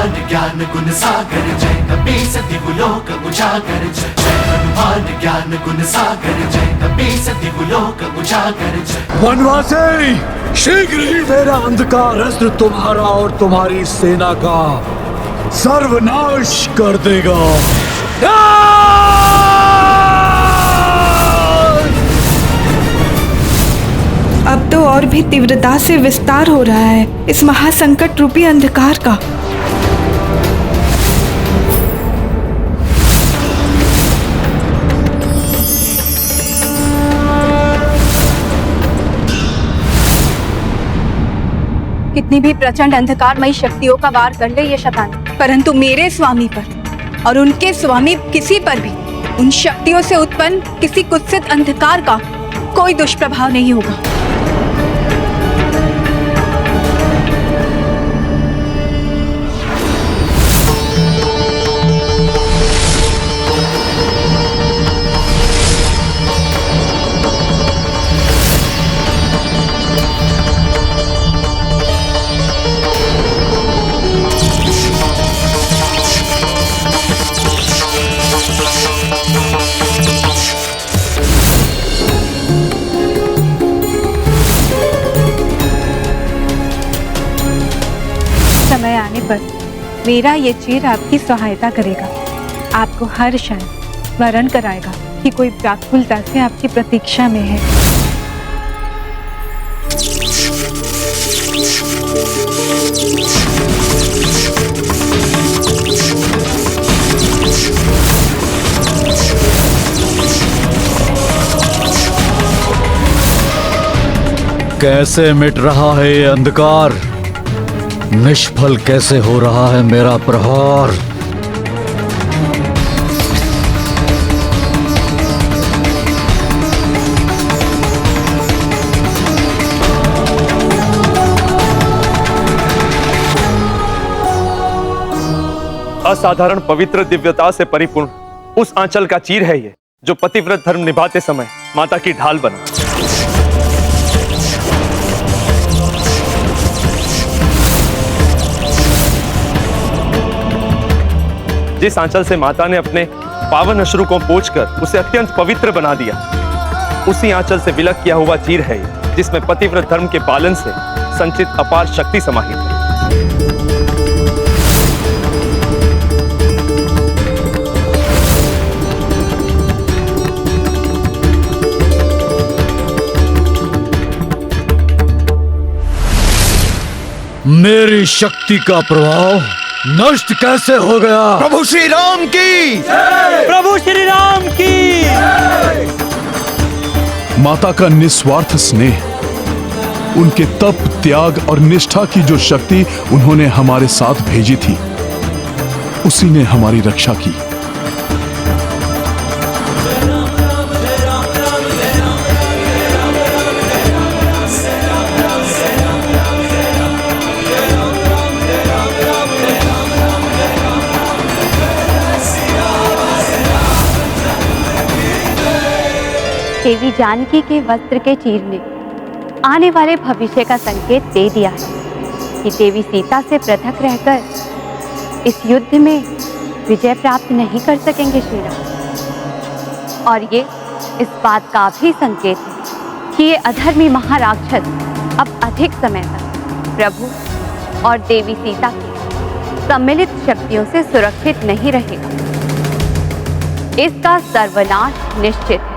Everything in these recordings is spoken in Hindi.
हनुमान ज्ञान गुण सागर जय कपीस तिहु लोक उजागर जय हनुमान ज्ञान गुण सागर जय कपीस तिहु लोक उजागर जय। वनवासी, शीघ्र ही मेरा अंधकार अस्त्र तुम्हारा और तुम्हारी सेना का सर्वनाश कर देगा। अब तो और भी तीव्रता से विस्तार हो रहा है इस महासंकट रूपी अंधकार का। कितनी भी प्रचंड अंधकारमयी शक्तियों का वार कर ले ये शैतान, परंतु मेरे स्वामी पर और उनके स्वामी किसी पर भी उन शक्तियों से उत्पन्न किसी कुत्सित अंधकार का कोई दुष्प्रभाव नहीं होगा। समय आने पर मेरा ये चीर आपकी सहायता करेगा, आपको हर क्षण स्मरण कराएगा कि कोई व्याकुलता से आपकी प्रतीक्षा में है। कैसे मिट रहा है ये अंधकार, निष्फल कैसे हो रहा है मेरा प्रहार। असाधारण पवित्र दिव्यता से परिपूर्ण उस आंचल का चीर है ये, जो पतिव्रत धर्म निभाते समय माता की ढाल बना। जिस आंचल से माता ने अपने पावन अश्रु को पोंछकर उसे अत्यंत पवित्र बना दिया, उसी आंचल से विलक किया हुआ चीर है ये, जिसमें पतिव्रत धर्म के पालन से संचित अपार शक्ति समाहित है। मेरी शक्ति का प्रभाव नष्ट कैसे हो गया? प्रभु श्री राम की जय! प्रभु श्री राम की जय! माता का निस्वार्थ स्नेह, उनके तप, त्याग और निष्ठा की जो शक्ति उन्होंने हमारे साथ भेजी थी, उसी ने हमारी रक्षा की। देवी जानकी के वस्त्र के चीर ने आने वाले भविष्य का संकेत दे दिया है कि देवी सीता से पृथक रहकर इस युद्ध में विजय प्राप्त नहीं कर सकेंगे श्री राम। और ये इस बात का भी संकेत है कि ये अधर्मी महाराक्षस अब अधिक समय तक प्रभु और देवी सीता की सम्मिलित शक्तियों से सुरक्षित नहीं रहेगा। इसका सर्वनाश निश्चित है।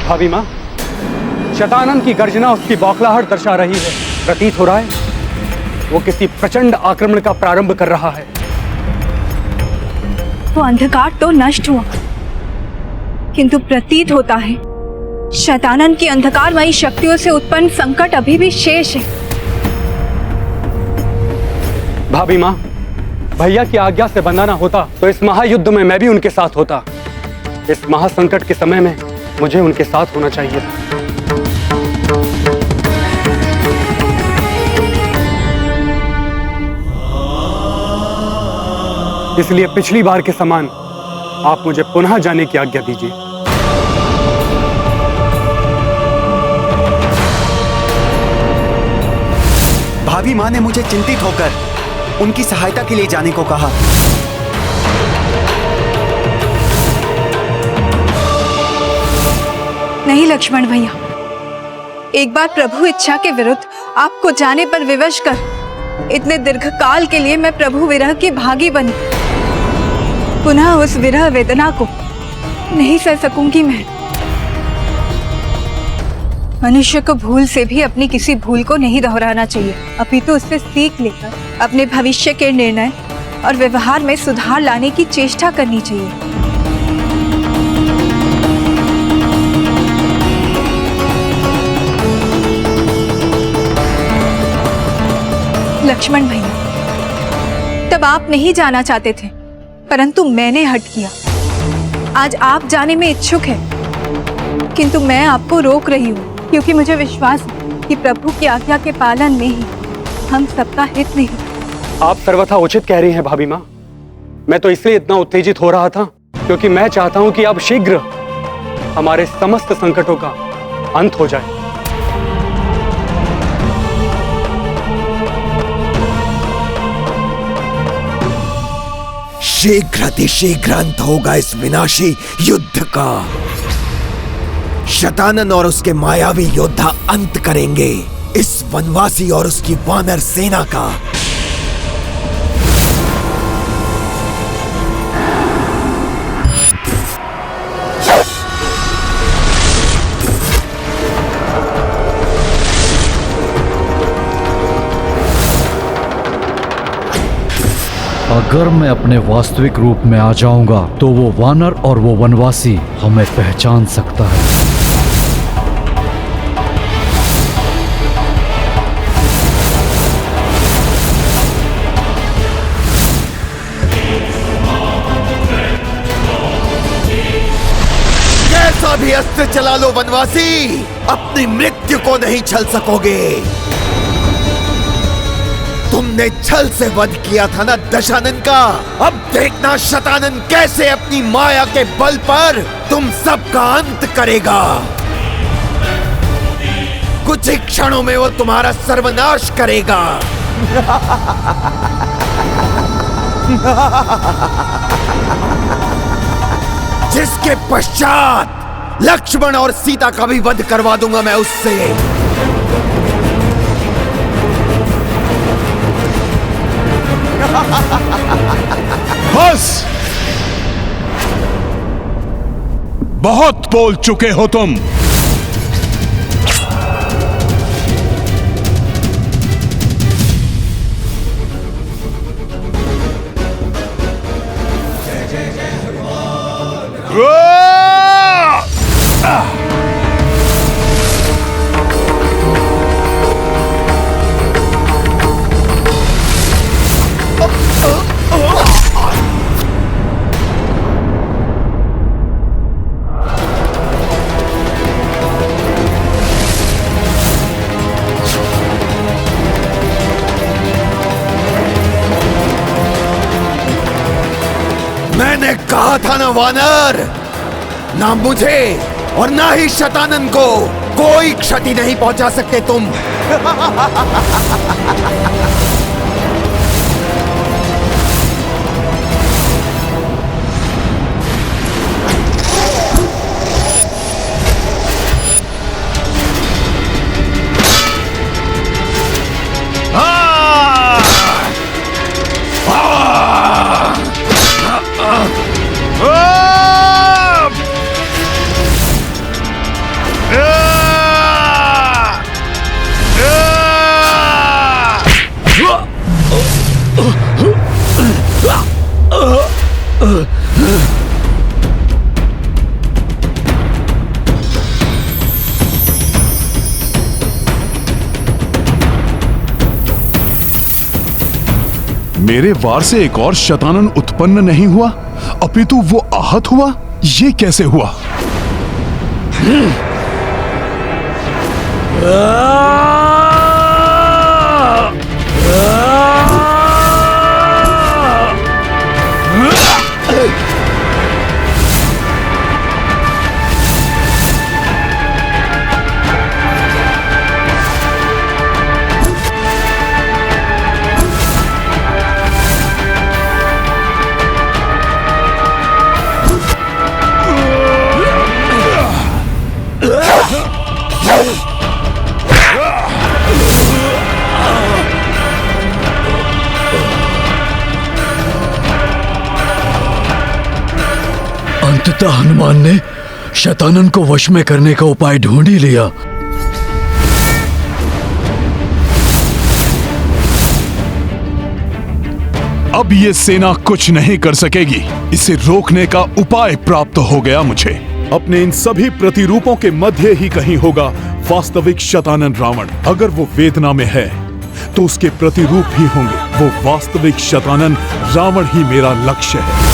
भाभी माँ, शतानन की गर्जना उसकी बौखलाहट दर्शा रही है। प्रतीत हो रहा है वो किसी प्रचंड आक्रमण का प्रारंभ कर रहा है। वो अंधकार तो नष्ट हुआ, किंतु प्रतीत होता है शतानन की अंधकारमयी शक्तियों से उत्पन्न संकट अभी भी शेष है। भाभी माँ, भैया की आज्ञा से बंधाना होता तो इस महायुद्ध में मैं भी उनके साथ होता। इस महासंकट के समय में मुझे उनके साथ होना चाहिए था। इसलिए पिछली बार के समान आप मुझे पुनः जाने की आज्ञा दीजिए। भाभी माँ ने मुझे चिंतित होकर उनकी सहायता के लिए जाने को कहा। नहीं लक्ष्मण भैया, एक बार प्रभु इच्छा के विरुद्ध आपको जाने पर विवश कर इतने दीर्घ काल के लिए मैं प्रभु विरह की भागी बनी। पुनः उस विरह वेदना को नहीं सह सकूंगी मैं। मनुष्य को भूल से भी अपनी किसी भूल को नहीं दोहराना चाहिए, अपितु उससे सीख लेकर अपने भविष्य के निर्णय और व्यवहार में सुधार लाने की चेष्टा करनी चाहिए। लक्ष्मण भैया, तब आप नहीं जाना चाहते थे, परंतु मैंने हट किया। आज आप जाने में इच्छुक हैं, किंतु मैं आपको रोक रही हूँ, क्योंकि मुझे विश्वास है कि प्रभु की आज्ञा के पालन में ही हम सबका हित नहीं। आप सर्वथा उचित कह रही हैं भाभी माँ। मैं तो इसलिए इतना उत्तेजित हो रहा था क्योंकि मैं चाहता हूं कि अब शीघ्र हमारे समस्त संकटों का अंत हो जाए। शीघ्र अंत होगा इस विनाशी युद्ध का। शतानन और उसके मायावी योद्धा अंत करेंगे इस वनवासी और उसकी वानर सेना का। अगर मैं अपने वास्तविक रूप में आ जाऊंगा तो वो वानर और वो वनवासी हमें पहचान सकता है। कैसा भी अस्त्र चला लो वनवासी, अपनी मृत्यु को नहीं छल सकोगे। तुमने छल से वध किया था ना दशानन का, अब देखना शतानन कैसे अपनी माया के बल पर तुम सबका अंत करेगा। कुछ ही क्षणों में वो तुम्हारा सर्वनाश करेगा। जिसके पश्चात लक्ष्मण और सीता का भी वध करवा दूंगा मैं उससे। बस, बहुत बोल चुके हो तुम। मैंने कहा था ना वानर, ना मुझे और ना ही शतानन को कोई क्षति नहीं पहुंचा सकते तुम। मेरे वार से एक और शतानन उत्पन्न नहीं हुआ, अपितु वो आहत हुआ। ये कैसे हुआ? अंततः हनुमान ने शतानन को वश में करने का उपाय ढूंढ ही लिया। अब ये सेना कुछ नहीं कर सकेगी। इसे रोकने का उपाय प्राप्त हो गया मुझे। अपने इन सभी प्रतिरूपों के मध्य ही कहीं होगा वास्तविक शतानन रावण। अगर वो वेदना में है तो उसके प्रतिरूप ही होंगे। वो वास्तविक शतानन रावण ही मेरा लक्ष्य है।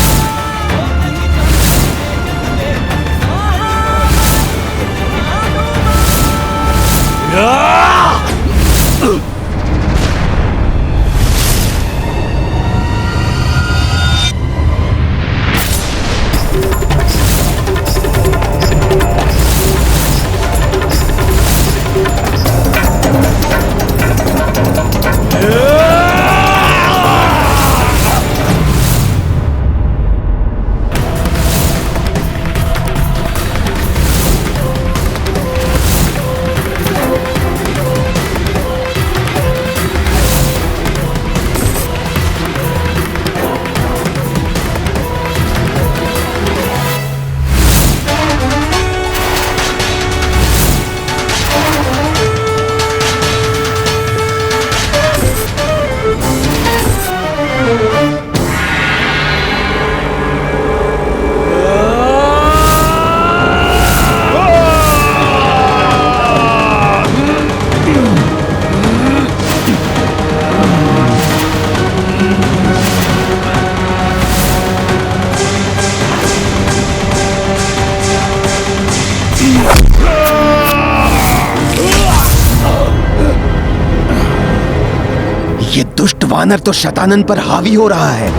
ये दुष्ट वानर तो शतानन पर हावी हो रहा है।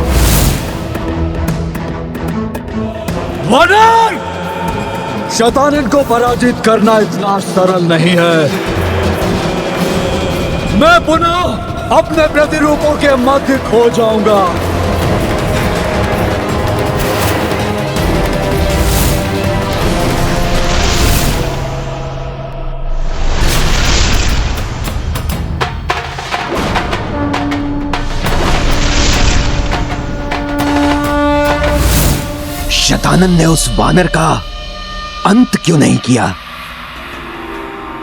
वानर! शतानन को पराजित करना इतना सरल नहीं है। मैं पुनः अपने प्रतिरूपों के मध्य खो जाऊंगा। शतानन ने उस वानर का अंत क्यों नहीं किया?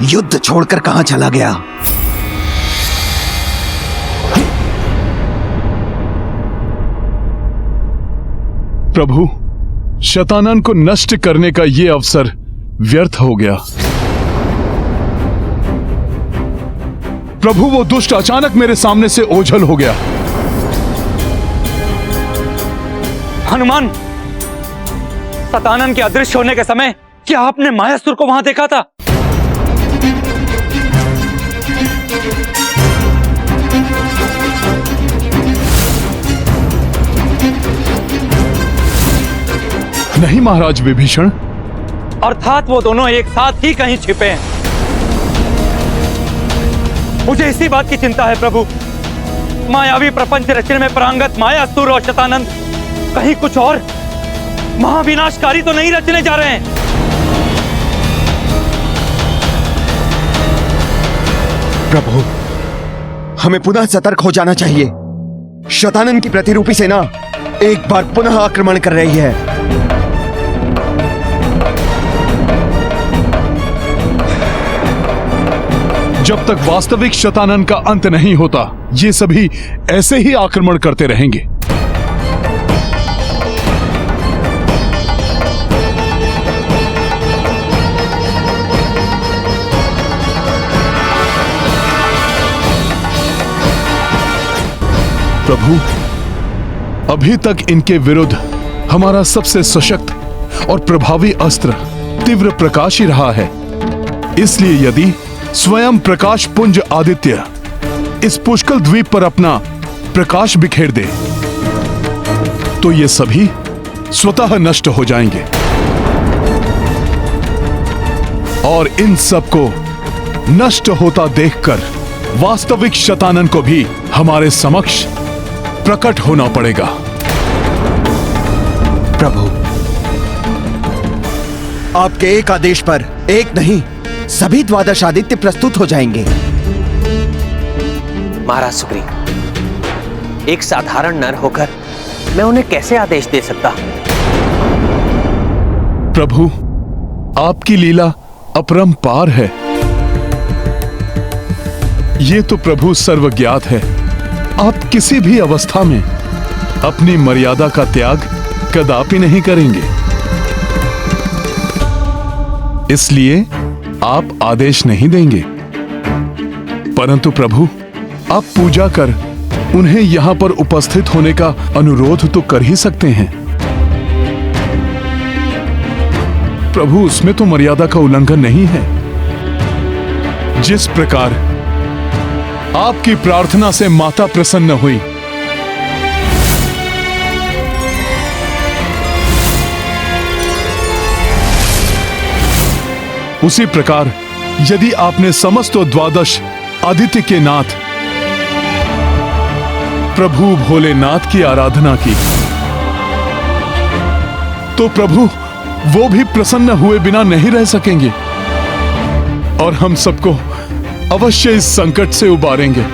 युद्ध छोड़कर कहां चला गया? प्रभु, शतानन को नष्ट करने का ये अवसर व्यर्थ हो गया। प्रभु, वो दुष्ट अचानक मेरे सामने से ओझल हो गया। हनुमान, शतानन के अदृश्य होने के समय क्या आपने मायासुर को वहां देखा था? नहीं महाराज विभीषण। अर्थात वो दोनों एक साथ ही कहीं छिपे हैं। मुझे इसी बात की चिंता है प्रभु। मायावी प्रपंच रचने में प्रांगत मायासुर और शतानंद कहीं कुछ और महाविनाशकारी तो नहीं रचने जा रहे हैं। प्रभु, हमें पुनः सतर्क हो जाना चाहिए। शतानन की प्रतिरूपी सेना एक बार पुनः आक्रमण कर रही है। जब तक वास्तविक शतानन का अंत नहीं होता, ये सभी ऐसे ही आक्रमण करते रहेंगे। प्रभु, अभी तक इनके विरुद्ध हमारा सबसे सशक्त और प्रभावी अस्त्र तीव्र प्रकाश ही रहा है। इसलिए यदि स्वयं प्रकाश पुंज आदित्य इस पुष्कल द्वीप पर अपना प्रकाश बिखेर दे तो ये सभी स्वतः नष्ट हो जाएंगे और इन सबको नष्ट होता देखकर वास्तविक शतानन को भी हमारे समक्ष प्रकट होना पड़ेगा। प्रभु, आपके एक आदेश पर एक नहीं सभी द्वादश आदित्य प्रस्तुत हो जाएंगे। महाराज सुग्रीव, एक साधारण नर होकर मैं उन्हें कैसे आदेश दे सकता? प्रभु, आपकी लीला अपरंपार है। ये तो प्रभु सर्वज्ञात है। आप किसी भी अवस्था में अपनी मर्यादा का त्याग कदापि नहीं करेंगे। इसलिए आप आदेश नहीं देंगे, परंतु प्रभु आप पूजा कर उन्हें यहां पर उपस्थित होने का अनुरोध तो कर ही सकते हैं। प्रभु, उसमें तो मर्यादा का उल्लंघन नहीं है। जिस प्रकार आपकी प्रार्थना से माता प्रसन्न हुई, उसी प्रकार यदि आपने समस्त द्वादश आदित्य के नाथ प्रभु भोलेनाथ की आराधना की तो प्रभु वो भी प्रसन्न हुए बिना नहीं रह सकेंगे और हम सबको अवश्य इस संकट से उबारेंगे।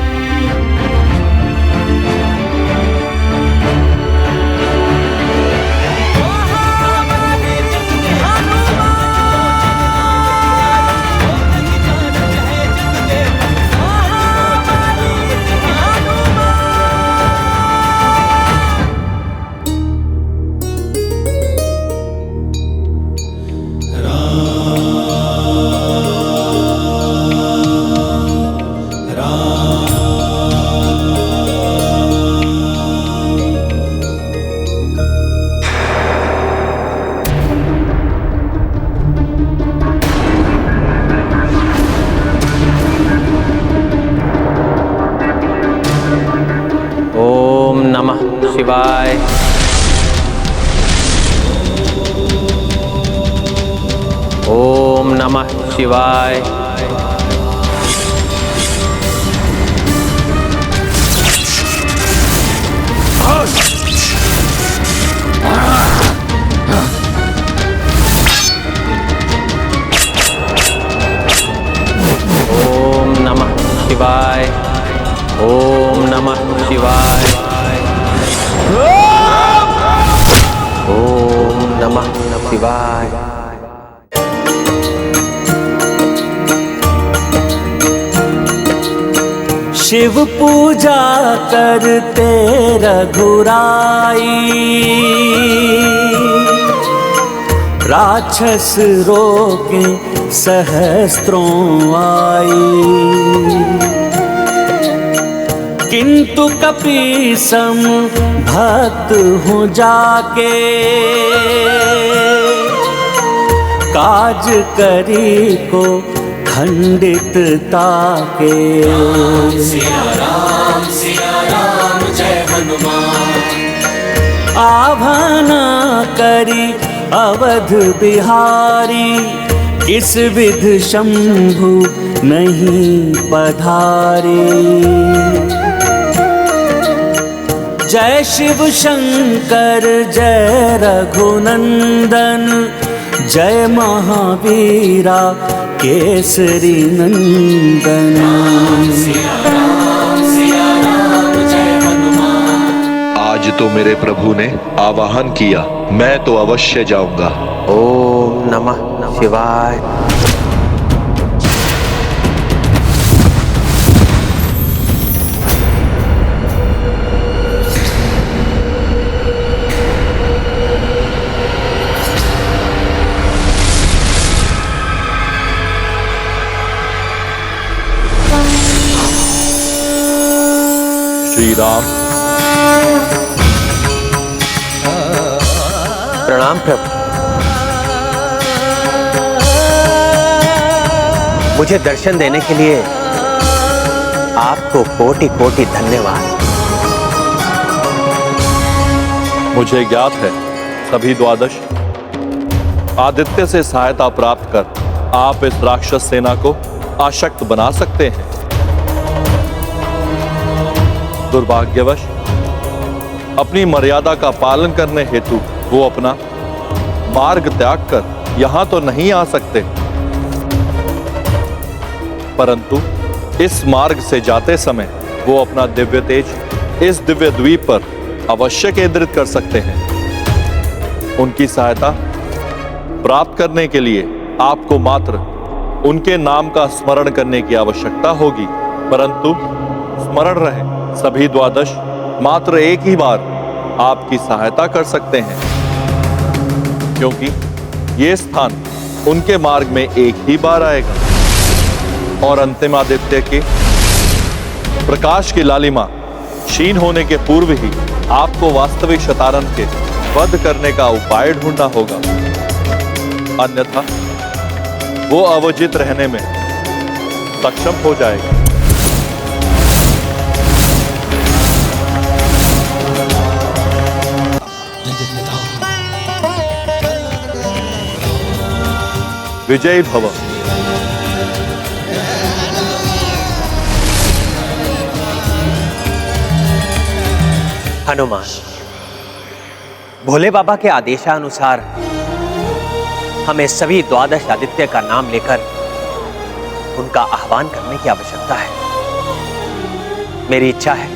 शिवाय। ओम नमः शिवाय। ओम नमः शिवाय। ओम नमः शिवाय। ओम नमः शिवाय। शिव पूजा करते रघुराई, राक्षस रोके सहस्त्रों आई। किंतु कपीसम भक्त हूँ जाके, काज करी को खंडित ताके। सिया राम जय हनुमान। आभाना करी अवध बिहारी, किस विध शंभु नहीं पधारे। जय शिव शंकर जय रघुनंदन, जय महावीरा केसरी नंदन। सिया राम जय हनुमान। आज तो मेरे प्रभु ने आवाहन किया, मैं तो अवश्य जाऊंगा। ओम नमः शिवाय। श्री राम, प्रणाम प्रभु। मुझे दर्शन देने के लिए आपको कोटि कोटि धन्यवाद। मुझे ज्ञात है सभी द्वादश आदित्य से सहायता प्राप्त कर आप इस राक्षस सेना को आशक्त बना सकते हैं। दुर्भाग्यवश अपनी मर्यादा का पालन करने हेतु वो अपना मार्ग त्याग कर यहां तो नहीं आ सकते, परंतु इस मार्ग से जाते समय वो अपना दिव्य तेज इस दिव्य द्वीप पर अवश्य केंद्रित कर सकते हैं। उनकी सहायता प्राप्त करने के लिए आपको मात्र उनके नाम का स्मरण करने की आवश्यकता होगी, परंतु स्मरण रहे सभी द्वादश मात्र एक ही बार आपकी सहायता कर सकते हैं, क्योंकि ये स्थान उनके मार्ग में एक ही बार आएगा और अंतिम आदित्य के प्रकाश की लालिमा क्षीण होने के पूर्व ही आपको वास्तविक शतानन के वध करने का उपाय ढूंढना होगा, अन्यथा वो अवजित रहने में सक्षम हो जाएगा। विजयी भव। हनुमान, भोले बाबा के आदेशानुसार हमें सभी द्वादश आदित्य का नाम लेकर उनका आह्वान करने की आवश्यकता है। मेरी इच्छा है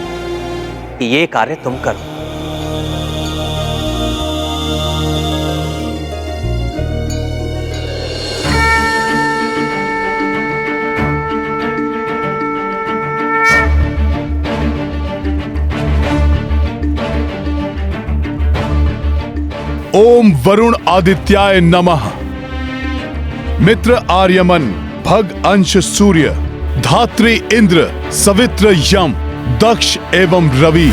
कि ये कार्य तुम करो। ओम वरुण आदित्याय नमः। मित्र आर्यमन, भग अंश सूर्य, धात्री इंद्र, सवित्र यम, दक्ष एवं रवि।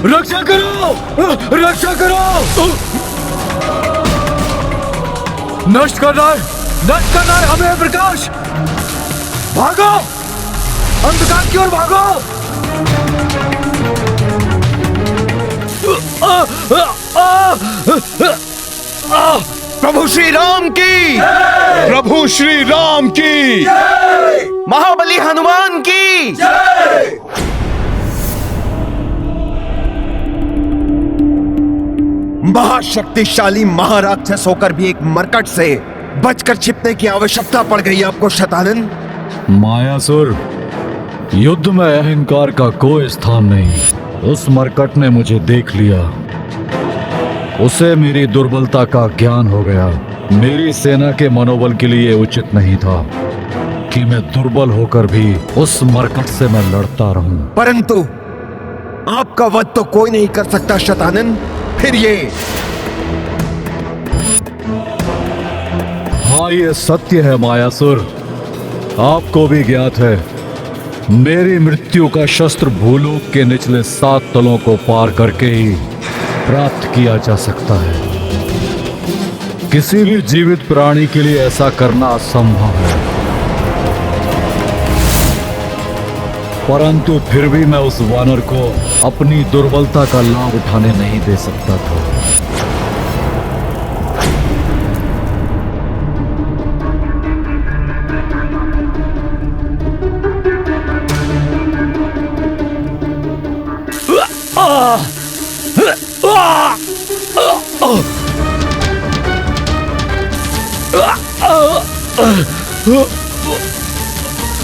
रक्षा करो, रक्षा करो। नष्ट करना है हमें प्रकाश। भागो, अंधकार की ओर भागो। प्रभु श्री राम की, प्रभु श्री राम की, महाबली हनुमान की। महाशक्तिशाली महाराक्षस होकर भी एक मरकट से बचकर छिपने की आवश्यकता पड़ गई आपको शतानन। मायासुर, युद्ध में अहंकार का कोई स्थान नहीं। उस मरकट ने मुझे देख लिया, उसे मेरी दुर्बलता का ज्ञान हो गया। मेरी सेना के मनोबल के लिए उचित नहीं था कि मैं दुर्बल होकर भी उस मरकट से मैं लड़ता रहूं। परंतु आपका वध तो कोई नहीं कर सकता शतानन। फिर ये हाँ, ये सत्य है मायासुर। आपको भी ज्ञात है, मेरी मृत्यु का शस्त्र भूलोक के निचले 7 तलों को पार करके ही प्राप्त किया जा सकता है। किसी भी जीवित प्राणी के लिए ऐसा करना असंभव है, परंतु फिर भी मैं उस वानर को अपनी दुर्बलता का लाभ उठाने नहीं दे सकता था।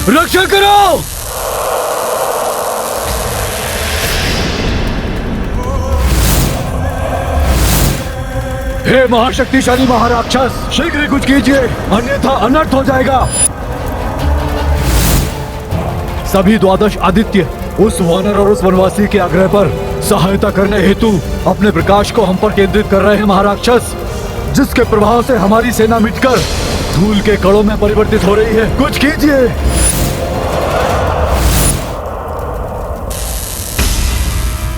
रक्षा करो। हे महाशक्तिशाली महाराक्षस, शीघ्र ही कुछ कीजिए, अन्यथा अनर्थ हो जाएगा। सभी द्वादश आदित्य उस वानर और उस वनवासी के आग्रह पर सहायता करने हेतु अपने प्रकाश को हम पर केंद्रित कर रहे हैं महाराक्षस, जिसके प्रभाव से हमारी सेना मिटकर धूल के कणों में परिवर्तित हो रही है। कुछ कीजिए।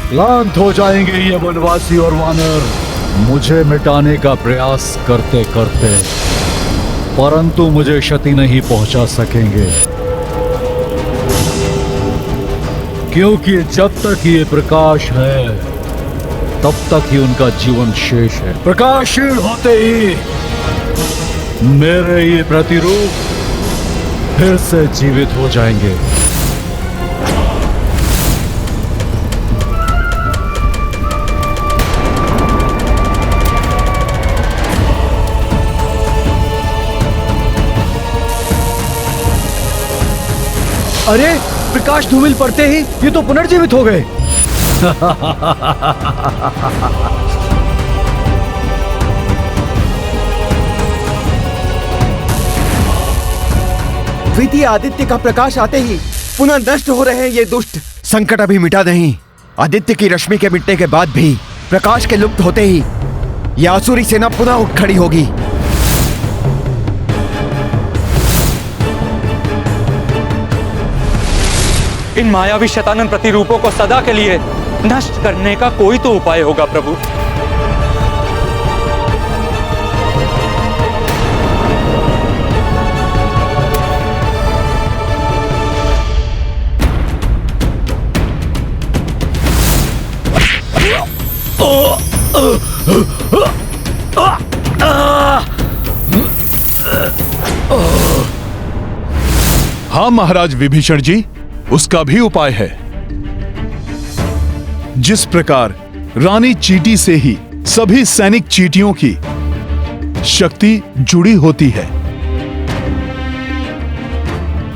क्लांत हो जाएंगे ये वनवासी और वानर मुझे मिटाने का प्रयास करते करते, परंतु मुझे क्षति नहीं पहुंचा सकेंगे, क्योंकि जब तक ये प्रकाश है तब तक ही उनका जीवन शेष है। प्रकाशशील होते ही मेरे ये प्रतिरूप फिर से जीवित हो जाएंगे। अरे प्रकाश धूमिल पड़ते ही ये तो पुनर्जीवित हो गए। द्वितीय आदित्य का प्रकाश आते ही पुनः नष्ट हो रहे हैं ये दुष्ट। संकट अभी मिटा नहीं। आदित्य की रश्मि के मिटने के बाद भी प्रकाश के लुप्त होते ही यह आसुरी सेना पुनः उठ खड़ी होगी। इन मायावी शैतानन प्रतिरूपों को सदा के लिए नष्ट करने का कोई तो उपाय होगा प्रभु। हाँ महाराज विभीषण जी, उसका भी उपाय है। जिस प्रकार रानी चींटी से ही सभी सैनिक चींटियों की शक्ति जुड़ी होती है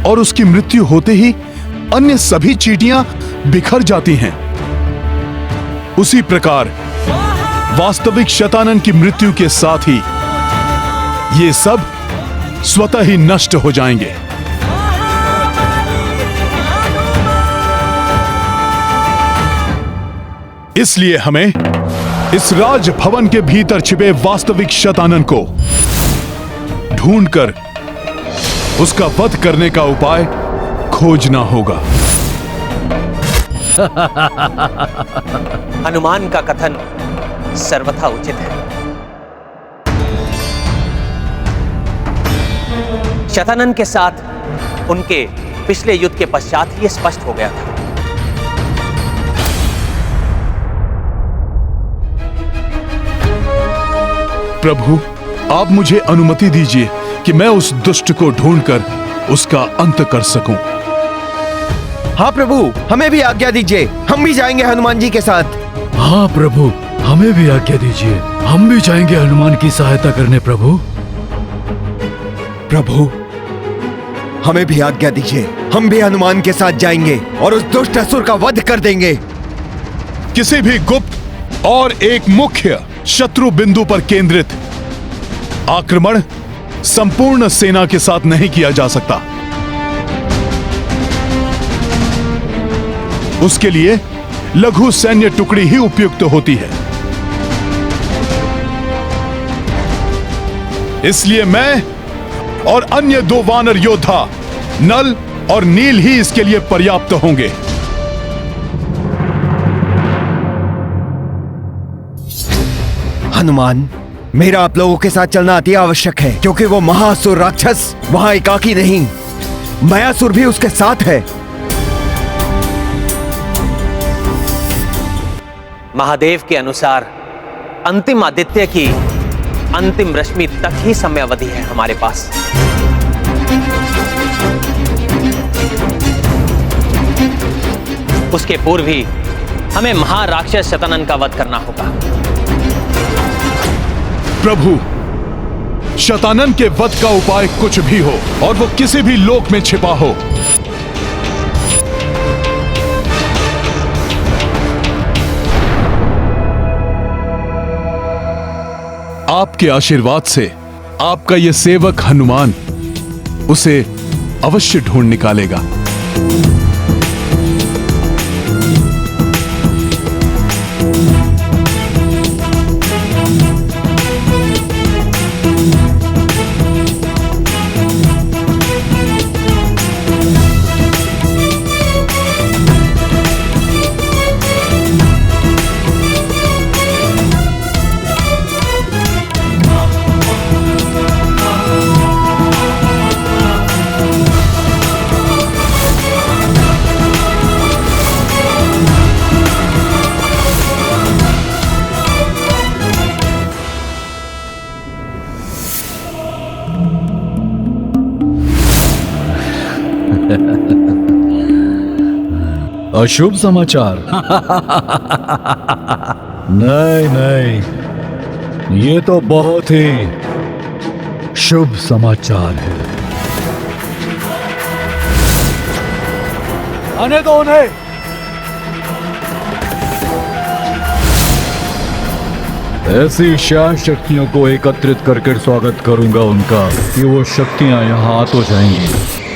और उसकी मृत्यु होते ही अन्य सभी चींटियां बिखर जाती हैं, उसी प्रकार वास्तविक शतानन की मृत्यु के साथ ही ये सब स्वतः ही नष्ट हो जाएंगे। इसलिए हमें इस राजभवन के भीतर छिपे वास्तविक शतानन को ढूंढकर उसका वध करने का उपाय खोजना होगा। हनुमान का कथन सर्वथा उचित है। शतानन के साथ उनके पिछले युद्ध के पश्चात ही स्पष्ट हो गया था। प्रभु, आप मुझे अनुमति दीजिए कि मैं उस दुष्ट को ढूंढकर उसका अंत कर सकूं। हाँ प्रभु, हमें भी आज्ञा दीजिए, हम भी जाएंगे हनुमान जी के साथ। हाँ प्रभु, हमें भी आज्ञा दीजिए, हम भी जाएंगे हनुमान की सहायता करने। प्रभु प्रभु, हमें भी आज्ञा दीजिए, हम भी हनुमान के साथ जाएंगे और उस दुष्ट असुर का वध कर देंगे। किसी भी गुप्त और एक मुख्य शत्रु बिंदु पर केंद्रित आक्रमण संपूर्ण सेना के साथ नहीं किया जा सकता। उसके लिए लघु सैन्य टुकड़ी ही उपयुक्त होती है। इसलिए मैं और अन्य 2 वानर योद्धा नल और नील ही इसके लिए पर्याप्त होंगे। हनुमान, मेरा आप लोगों के साथ चलना अति आवश्यक है, क्योंकि वो महासुर राक्षस वहां एकाकी नहीं, मायासुर भी उसके साथ है। महादेव के अनुसार अंतिम आदित्य की अंतिम रश्मि तक ही समयावधि है हमारे पास। उसके पूर्व ही हमें महाराक्षस शतानन का वध करना होगा। प्रभु, शतानन के वध का उपाय कुछ भी हो और वो किसी भी लोक में छिपा हो, आपके आशीर्वाद से आपका यह सेवक हनुमान उसे अवश्य ढूंढ निकालेगा। अशुभ समाचार? नहीं नहीं, ये तो बहुत ही शुभ समाचार है। आने दो उन्हें। ऐसी शाह शक्तियों को एकत्रित करके स्वागत करूंगा उनका कि वो शक्तियां यहाँ आ तो जाएंगी,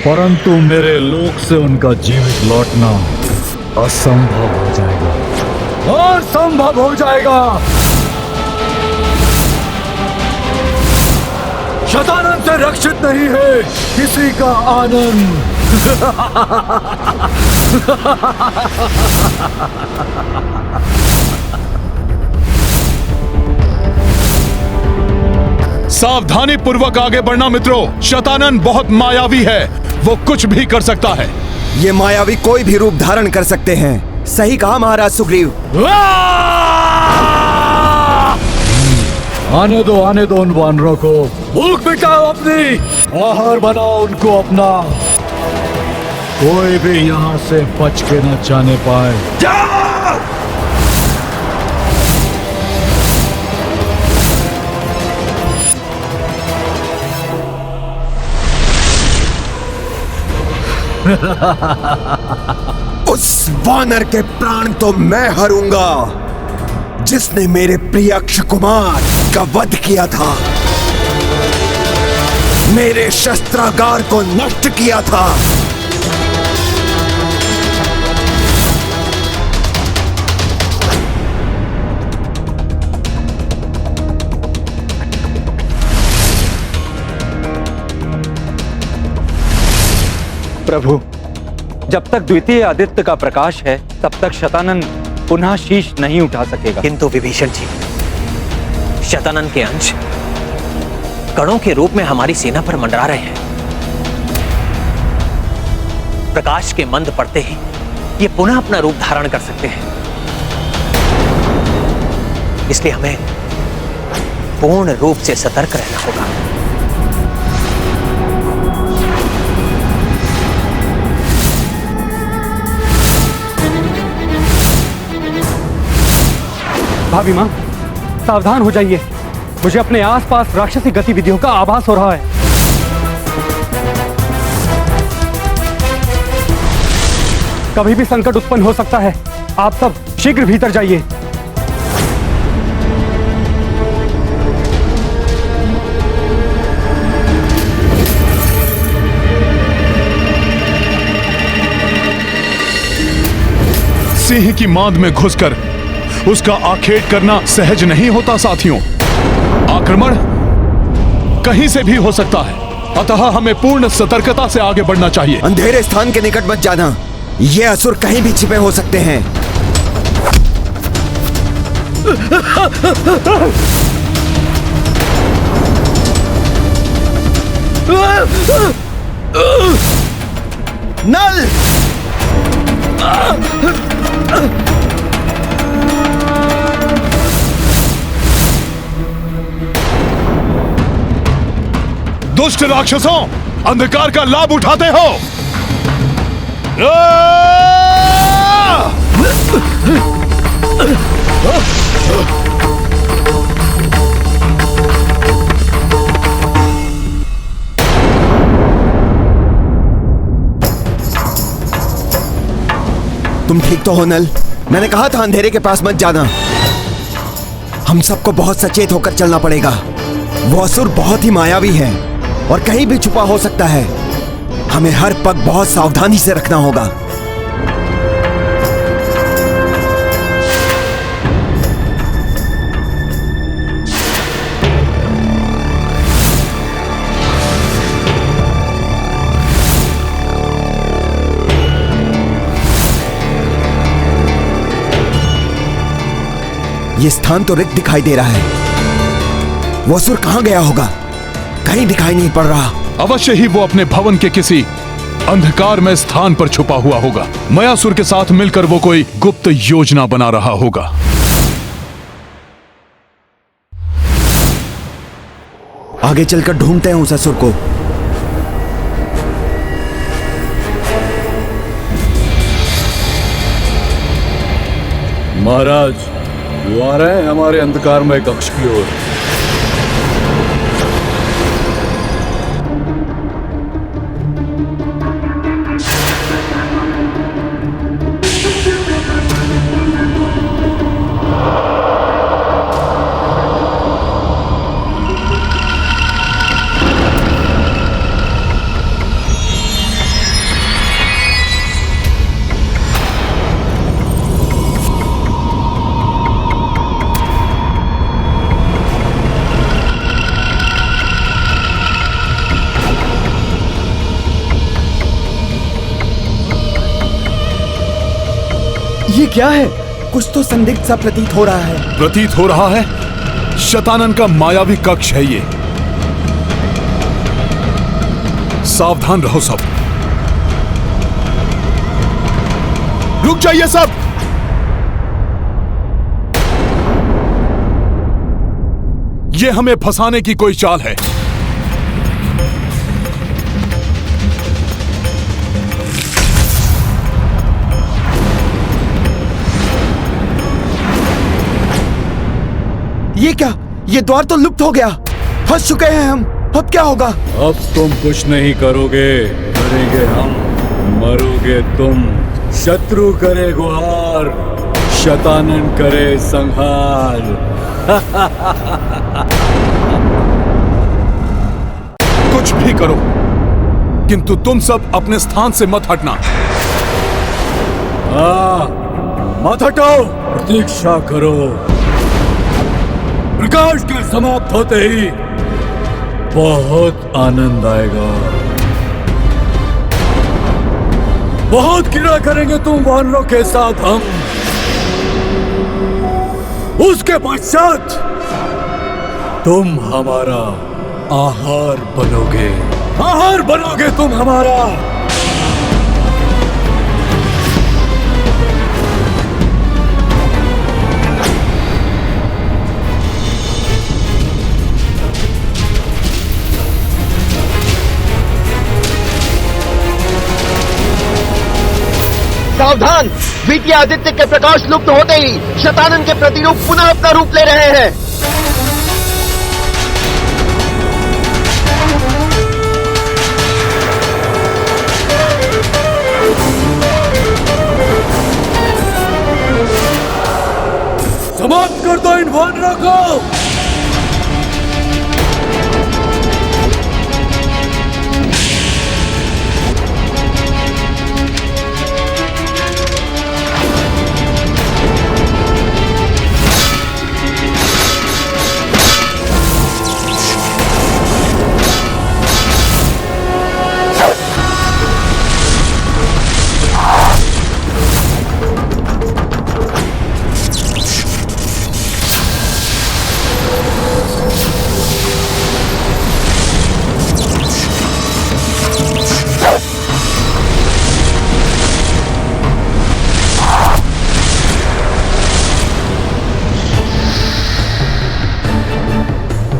परंतु मेरे लोक से उनका जीवित लौटना असंभव हो जाएगा। असंभव हो जाएगा। शतानंद से रक्षित नहीं है किसी का आनंद। सावधानी पूर्वक आगे बढ़ना मित्रों। शतानंद बहुत मायावी है, वो कुछ भी कर सकता है। ये मायावी कोई भी रूप धारण कर सकते हैं। सही कहा महाराज सुग्रीव। आने दो उन वानरों को। भूख मिटाओ अपनी, आहार बनाओ उनको अपना। कोई भी यहाँ से बच के न जाने पाए। उस वानर के प्राण तो मैं हरूंगा जिसने मेरे प्रिय अक्षय कुमार का वध किया था, मेरे शस्त्रागार को नष्ट किया था। प्रभु, जब तक द्वितीय आदित्य का प्रकाश है तब तक शतानंद पुनः शीश नहीं उठा सकेगा। किंतु विभीषण जी, शतानंद के अंश कणों के रूप में हमारी सेना पर मंडरा रहे हैं। प्रकाश के मंद पड़ते ही ये पुनः अपना रूप धारण कर सकते हैं। इसलिए हमें पूर्ण रूप से सतर्क रहना होगा। भाभी मां, सावधान हो जाइए। मुझे अपने आसपास राक्षसी गतिविधियों का आभास हो रहा है। कभी भी संकट उत्पन्न हो सकता है। आप सब शीघ्र भीतर जाइए। सिंह की मांद में घुसकर उसका आखेट करना सहज नहीं होता साथियों। आक्रमण कहीं से भी हो सकता है, अतः हमें पूर्ण सतर्कता से आगे बढ़ना चाहिए। अंधेरे स्थान के निकट मत जाना, ये असुर कहीं भी छिपे हो सकते हैं। नल! दुष्ट राक्षसों, अंधकार का लाभ उठाते हो। तुम ठीक तो हो नल? मैंने कहा था अंधेरे के पास मत जाना। हम सबको बहुत सचेत होकर चलना पड़ेगा। वो असुर बहुत ही मायावी है और कहीं भी छुपा हो सकता है। हमें हर पग बहुत सावधानी से रखना होगा। ये स्थान तो रिक्त दिखाई दे रहा है। वो असुर कहां गया होगा? कहीं दिखाई नहीं पड़ रहा। अवश्य ही वो अपने भवन के किसी अंधकार में स्थान पर छुपा हुआ होगा। मयासुर के साथ मिलकर वो कोई गुप्त योजना बना रहा होगा। आगे चलकर ढूंढते हैं उस असुर को। महाराज, वो आ रहे हैं हमारे अंधकारमय कक्ष की ओर। ये क्या है? कुछ तो संदिग्ध सा प्रतीत हो रहा है। प्रतीत हो रहा है शतानन का मायावी कक्ष है ये। सावधान रहो सब। रुक जाइए सब। ये हमें फंसाने की कोई चाल है। ये क्या? ये द्वार तो लुप्त हो गया। फंस चुके हैं हम। अब क्या होगा? अब तुम कुछ नहीं करोगे, करेंगे हम। मरोगे तुम। शत्रु करे गुहार, शतानन करे संहार। कुछ भी करो, किंतु तुम सब अपने स्थान से मत हटना। मत हटो, प्रतीक्षा करो। प्रकाश के समाप्त होते ही बहुत आनंद आएगा। बहुत क्रीड़ा करेंगे तुम वानरों के साथ हम। उसके पश्चात तुम हमारा आहार बनोगे। आहार बनोगे तुम हमारा। सावधान! द्वितीय आदित्य के प्रकाश लुप्त होते ही शतानन के प्रतिरूप पुनः अपना रूप ले रहे हैं। समाप्त कर दो इन वानरों को।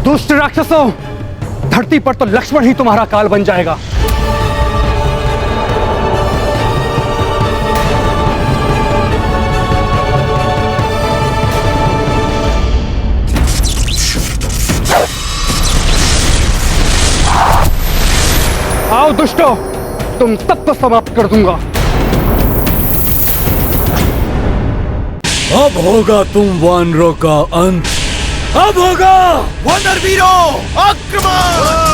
दुष्ट राक्षसों, धरती पर तो लक्ष्मण ही तुम्हारा काल बन जाएगा। आओ दुष्टों, तुम सबको समाप्त कर दूंगा। अब होगा तुम वानरों का अंत। अब होगा। वानर वीरों, आक्रमण!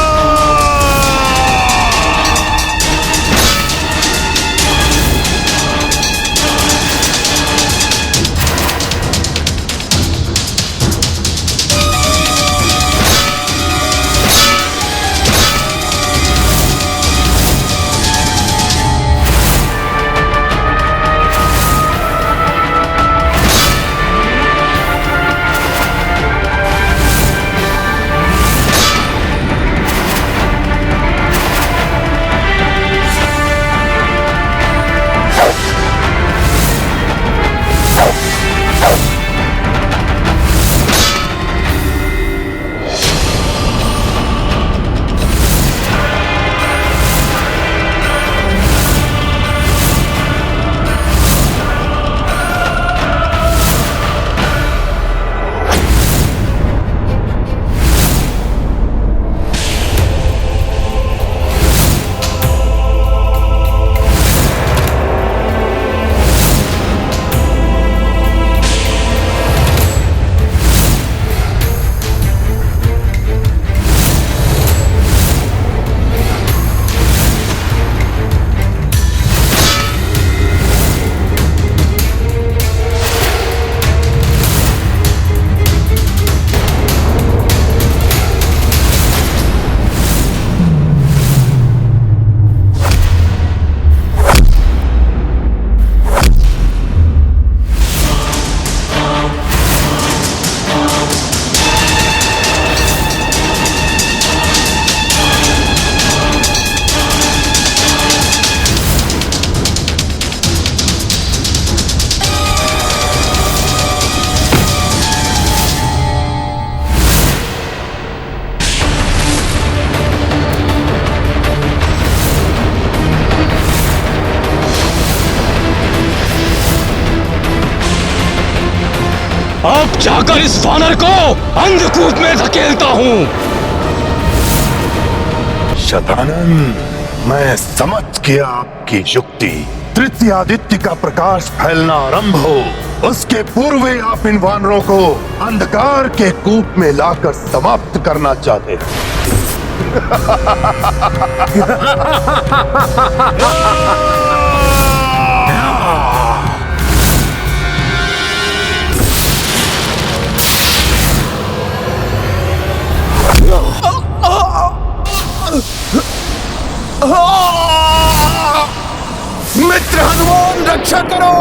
अब जाकर इस वानर को अंधकूप में धकेलता हूँ। शतानन, मैं समझ गया आपकी युक्ति। तृतीय आदित्य का प्रकाश फैलना आरंभ हो, उसके पूर्व आप इन वानरों को अंधकार के कूप में लाकर समाप्त करना चाहते हैं। मित्र हनुमान, रक्षा करो!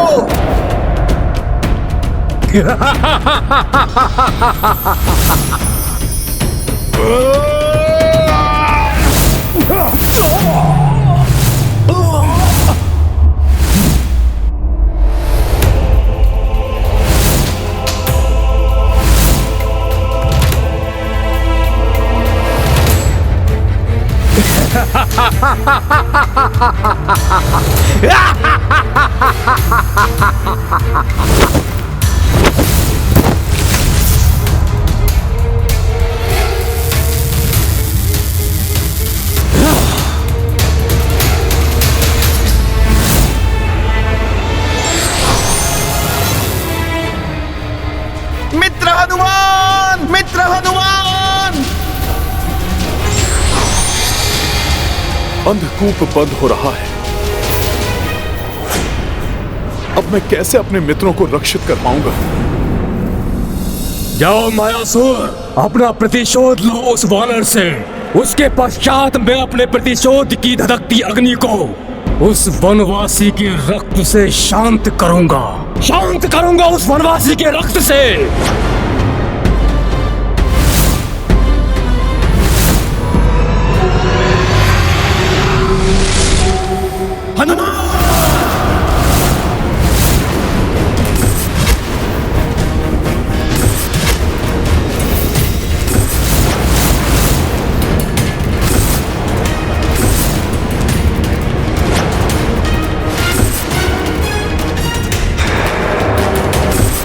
मित्र हनुमान, मित्र हनुमान! अंधकूप बंद हो रहा है। अब मैं कैसे अपने मित्रों को रक्षित कर पाऊंगा? जाओ मायासुर, अपना प्रतिशोध लो उस वानर से। उसके पश्चात मैं अपने प्रतिशोध की धधकती अग्नि को उस वनवासी के रक्त से शांत करूंगा। शांत करूंगा उस वनवासी के रक्त से।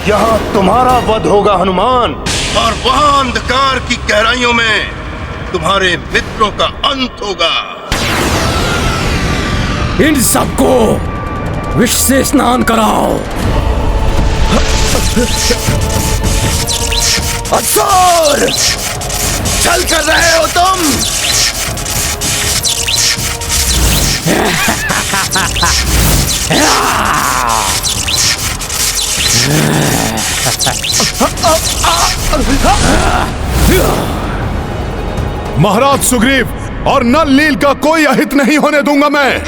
यहाँ तुम्हारा वध होगा हनुमान, और वहां अंधकार की गहराइयों में तुम्हारे मित्रों का अंत होगा। इन सबको विष से स्नान कराओ। असुर! छल कर रहे हो तुम? महाराज सुग्रीव और नल नील का कोई अहित नहीं होने दूंगा मैं।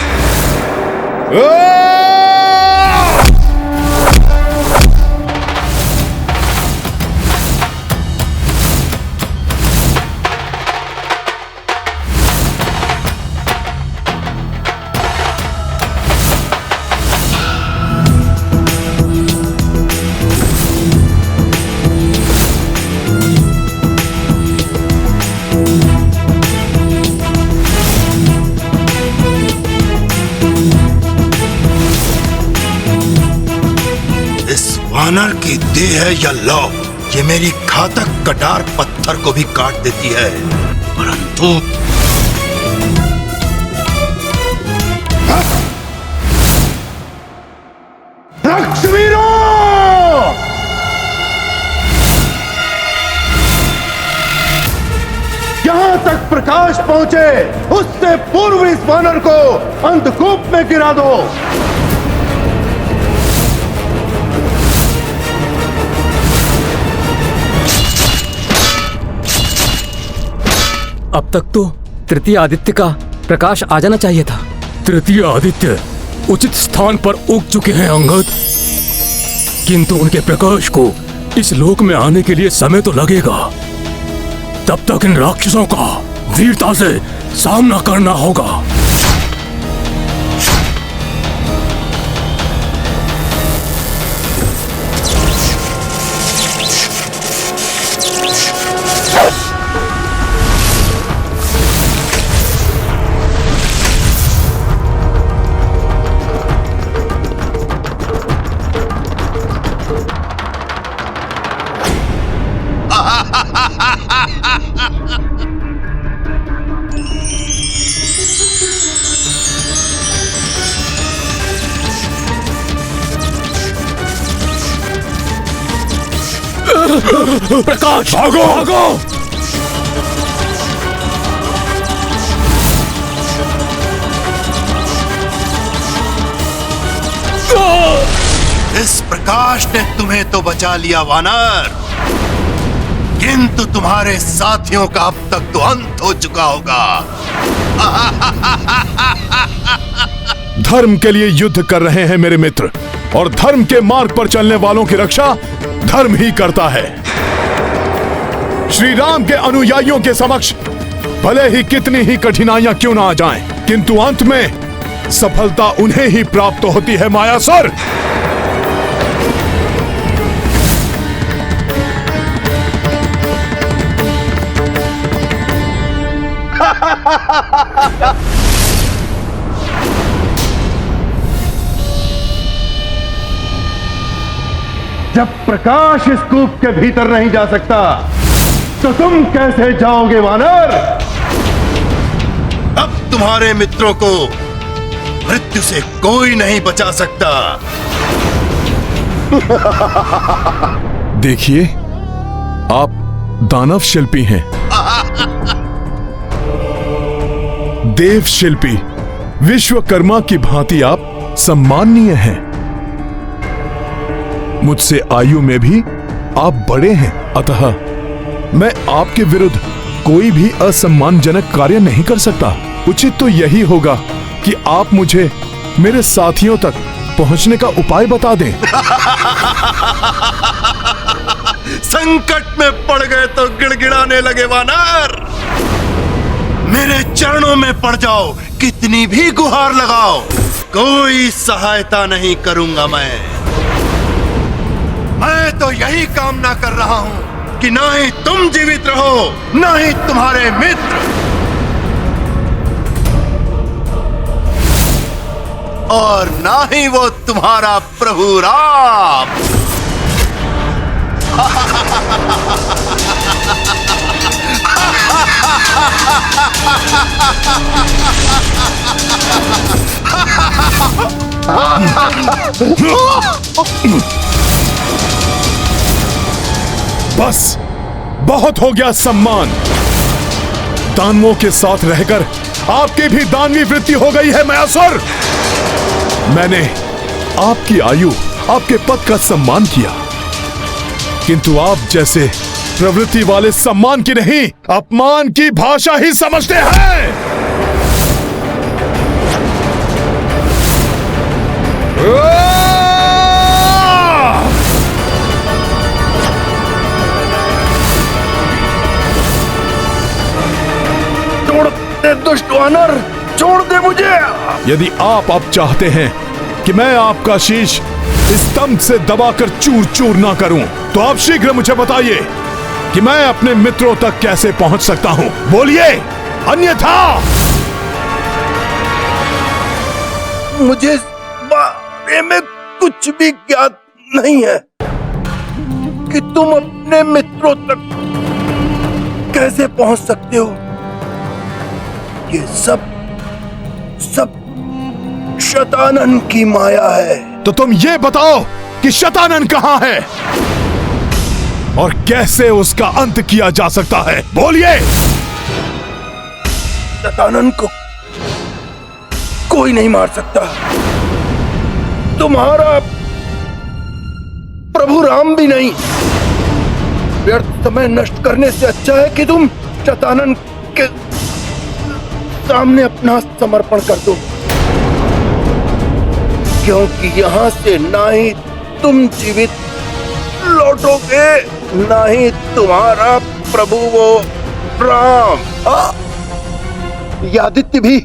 वानर की देह है या लौ, ये मेरी घातक कटार पत्थर को भी काट देती है, परंतु रक्षवीरों! जहां तक प्रकाश पहुंचे उससे पूर्व इस वानर को अंधकूप में गिरा दो। अब तक तो तृतीय आदित्य का प्रकाश आ जाना चाहिए था। तृतीय आदित्य उचित स्थान पर उग चुके हैं अंगद, किंतु उनके प्रकाश को इस लोक में आने के लिए समय तो लगेगा। तब तक इन राक्षसों का वीरता से सामना करना होगा। प्रकाश भागो भागो! इस प्रकाश ने तुम्हें तो बचा लिया वानर, किंतु तुम्हारे साथियों का अब तक तो अंत हो चुका होगा। धर्म के लिए युद्ध कर रहे हैं मेरे मित्र, और धर्म के मार्ग पर चलने वालों की रक्षा धर्म ही करता है। श्री राम के अनुयायियों के समक्ष भले ही कितनी ही कठिनाइयां क्यों ना आ जाएं, किंतु अंत में सफलता उन्हें ही प्राप्त होती है। मायासुर! जब प्रकाश इस कूप के भीतर नहीं जा सकता तो तुम कैसे जाओगे वानर? अब तुम्हारे मित्रों को मृत्यु से कोई नहीं बचा सकता। देखिए, आप दानव शिल्पी हैं, देव शिल्पी, विश्वकर्मा की भांति आप सम्माननीय हैं। मुझसे आयु में भी आप बड़े हैं, अतः मैं आपके विरुद्ध कोई भी असम्मानजनक कार्य नहीं कर सकता। उचित तो यही होगा कि आप मुझे मेरे साथियों तक पहुंचने का उपाय बता दें। संकट में पड़ गए तो गिड़गिड़ाने लगे वानर। मेरे चरणों में पड़ जाओ, कितनी भी गुहार लगाओ, कोई सहायता नहीं करूंगा। मैं तो यही कामना कर रहा हूं कि ना ही तुम जीवित रहो, ना ही तुम्हारे मित्र, और ना ही वो तुम्हारा प्रभु राम। बस बहुत हो गया सम्मान। दानवों के साथ रहकर आपकी भी दानवी वृत्ति हो गई है मयासुर। मैंने आपकी आयु, आपके पद का सम्मान किया, किंतु आप जैसे प्रवृत्ति वाले सम्मान की नहीं, अपमान की भाषा ही समझते हैं। छोड़ दे दुष्ट वानर, छोड़ दे मुझे। यदि आप अब चाहते हैं कि मैं आपका शीश स्तंभ से दबाकर चूर चूर ना करूं, तो आप शीघ्र मुझे बताइए कि मैं अपने मित्रों तक कैसे पहुंच सकता हूं। बोलिए, अन्यथा मुझे बारे में कुछ भी ज्ञात नहीं है कि तुम अपने मित्रों तक कैसे पहुंच सकते हो। ये सब शतानन की माया है। तो तुम ये बताओ कि शतानन कहां है और कैसे उसका अंत किया जा सकता है। बोलिए। शतानन को कोई नहीं मार सकता, तुम्हारा प्रभु राम भी नहीं। व्यर्थ समय नष्ट करने से अच्छा है कि तुम शतानन के सामने अपना समर्पण कर दो, क्योंकि यहाँ से ना ही तुम जीवित लौटोगे, ना ही तुम्हारा प्रभु वो राम। ये आदित्य भी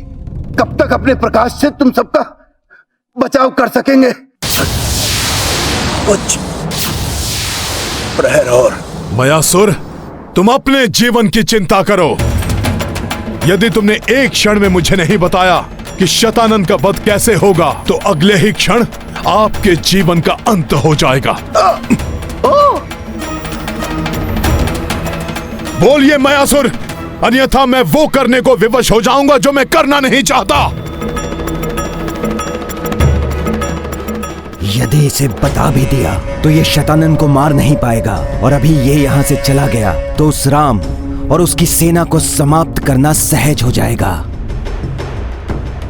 कब तक अपने प्रकाश से तुम सबका बचाव कर सकेंगे? कुछ प्रहर और। मयासुर, तुम अपने जीवन की चिंता करो। यदि तुमने एक क्षण में मुझे नहीं बताया कि शतानन का वध कैसे होगा, तो अगले ही क्षण आपके जीवन का अंत हो जाएगा। बोलिए मयासुर, अन्यथा मैं वो करने को विवश हो जाऊंगा जो मैं करना नहीं चाहता। यदि इसे बता भी दिया तो ये शतानन को मार नहीं पाएगा, और अभी ये यहाँ से चला गया तो उस राम और उसकी सेना को समाप्त करना सहज हो जाएगा।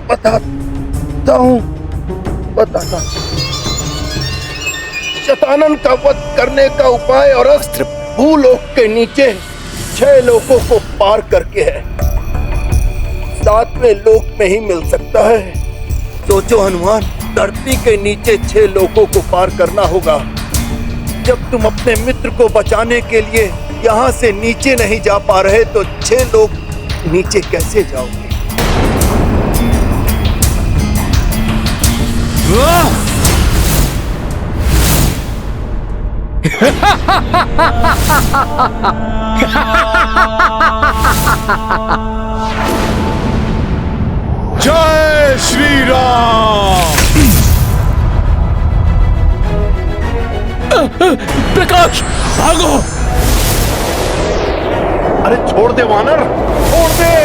बताता हूं। शतानन का वध करने का उपाय और अस्त्र भूलोक के नीचे 6 लोकों को पार करके है, 7वें लोक में ही मिल सकता है। सोचो हनुमान, धरती के नीचे 6 लोकों को पार करना होगा। जब तुम अपने मित्र को बचाने के लिए यहाँ से नीचे नहीं जा पा रहे, तो 6 लोग नीचे कैसे जाओगे? जय श्री राम। प्रकाश, भागो। अरे छोड़ दे वानर, छोड़ दे।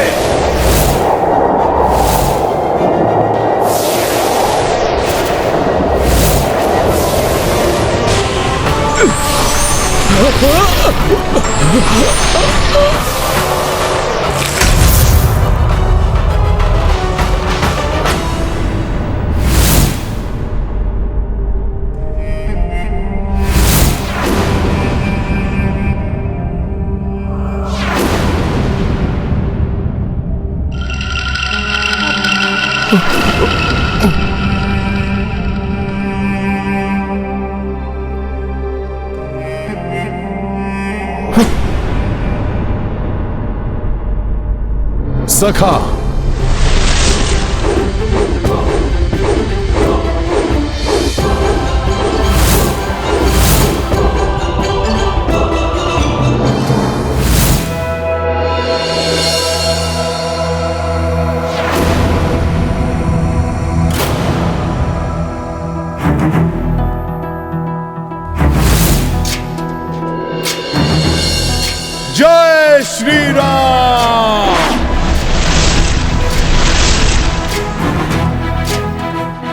सखा, जय श्री राम।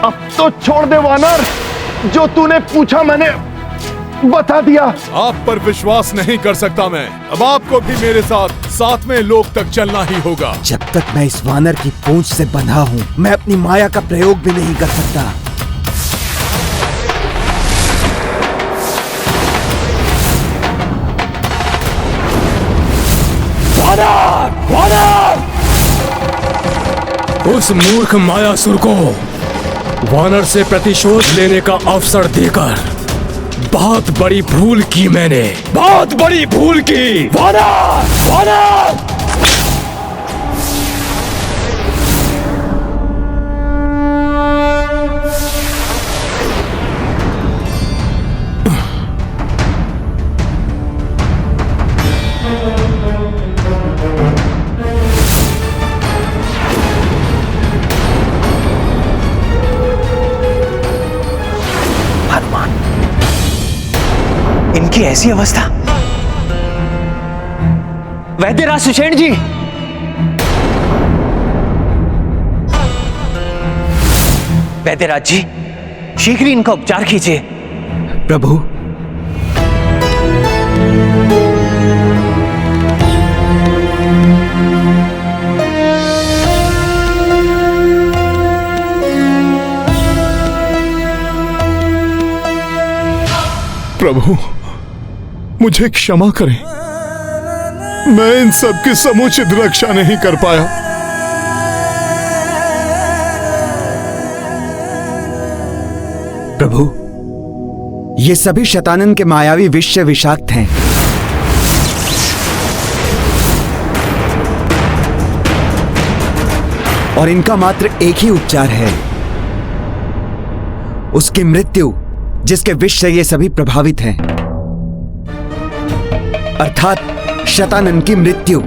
अब तो छोड़ दे वानर, जो तूने पूछा मैंने बता दिया। आप पर विश्वास नहीं कर सकता मैं। अब आपको भी मेरे साथ 7वें लोक तक चलना ही होगा। जब तक मैं इस वानर की पूंछ से बंधा हूँ, मैं अपनी माया का प्रयोग भी नहीं कर सकता। वानर! वानर! उस मूर्ख मायासुर को वानर से प्रतिशोध लेने का अवसर देकर बहुत बड़ी भूल की मैंने, बहुत बड़ी भूल की। वानर! वानर! इनकी ऐसी अवस्था। वैद्यराज सुषेण जी, वैद्यराज जी, शीघ्र ही इनका उपचार कीजिए। प्रभु, प्रभु मुझे क्षमा करें, मैं इन सब की समुचित रक्षा नहीं कर पाया। प्रभु, ये सभी शतानन के मायावी विष से विषाक्त हैं। और इनका मात्र एक ही उपचार है, उसकी मृत्यु, जिसके विष से ये सभी प्रभावित हैं, अर्थात शतानन की मृत्यु।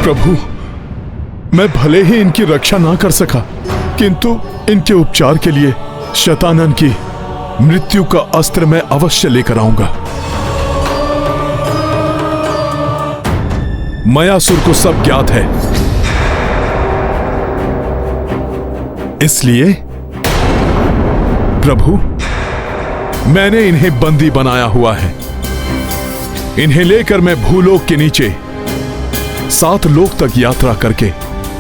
प्रभु, मैं भले ही इनकी रक्षा ना कर सका, किंतु इनके उपचार के लिए शतानन की मृत्यु का अस्त्र मैं अवश्य लेकर आऊंगा। मयासुर को सब ज्ञात है, इसलिए प्रभु मैंने इन्हें बंदी बनाया हुआ है। इन्हें लेकर मैं भूलोक के नीचे 7 लोक तक यात्रा करके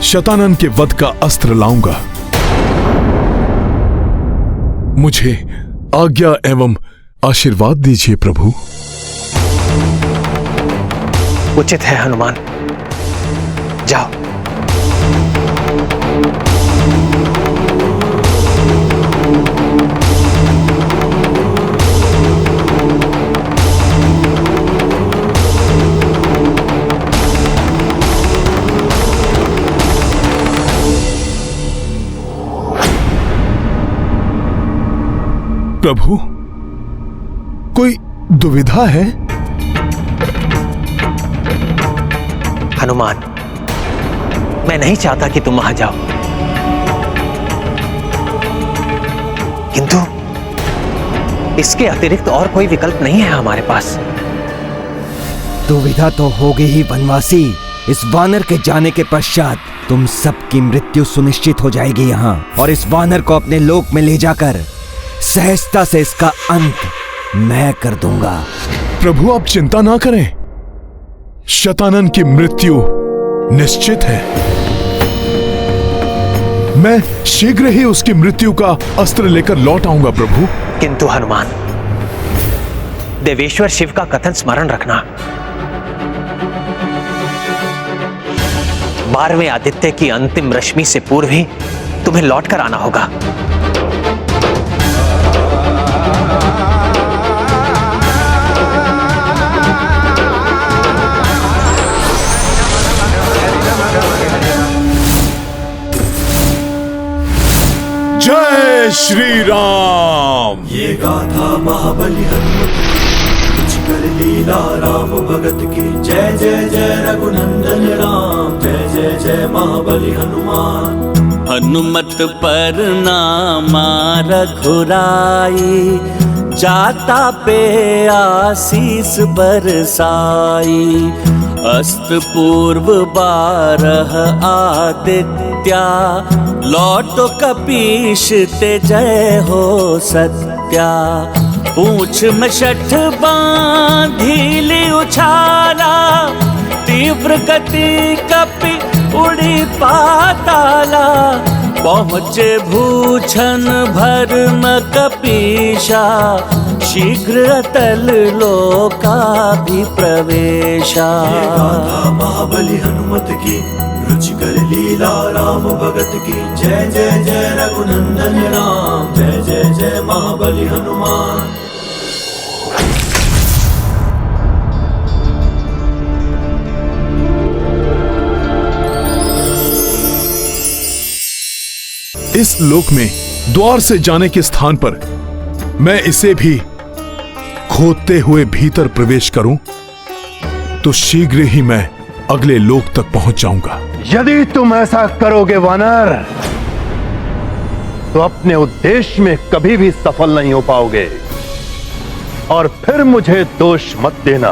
शतानन के वध का अस्त्र लाऊंगा। मुझे आज्ञा एवं आशीर्वाद दीजिए प्रभु। उचित है हनुमान, जाओ। प्रभु, कोई दुविधा है? हनुमान, मैं नहीं चाहता कि तुम वहां जाओ, किंतु इसके अतिरिक्त और कोई विकल्प नहीं है हमारे पास। दुविधा तो होगी ही वनवासी। इस वानर के जाने के पश्चात तुम सबकी मृत्यु सुनिश्चित हो जाएगी यहाँ, और इस वानर को अपने लोक में ले जाकर सहजता से इसका अंत मैं कर दूंगा। प्रभु आप चिंता ना करें, शतानन की मृत्यु निश्चित है। मैं शीघ्र ही उसकी मृत्यु का अस्त्र लेकर लौट आऊंगा प्रभु। किंतु हनुमान, देवेश्वर शिव का कथन स्मरण रखना, 12वें आदित्य की अंतिम रश्मि से पूर्व ही तुम्हें लौटकर आना होगा। जय श्री राम। ये गाथा महाबली हनुमत कुछ कर लीला राम भगत की। जय जय जय रघुनंदन राम, जय जय जय महाबली हनुमान। हनुमत पर नामा रघुराई, जाता पे आशीष बरसाई। अस्त पूर्व 12 आदित्य, त्या, लौटो कपीश ते जय हो सत्या। पूंछ में शठ बांधीली उछाला, तीव्र गति कपि उड़ी पाताला। पहुँचे भूषण भर्म कपीशा, शीघ्र अतल लोकाभिप्रवेशा। ये गाथा महाबली हनुमत की, रुचिकर लीला राम भगत की। जय जय जय रघुनंदन राम, जय जय जय महाबली हनुमान। इस लोक में द्वार से जाने के स्थान पर मैं इसे भी खोदते हुए भीतर प्रवेश करूं तो शीघ्र ही मैं अगले लोक तक पहुंच जाऊंगा। यदि तुम ऐसा करोगे वानर, तो अपने उद्देश्य में कभी भी सफल नहीं हो पाओगे। और फिर मुझे दोष मत देना,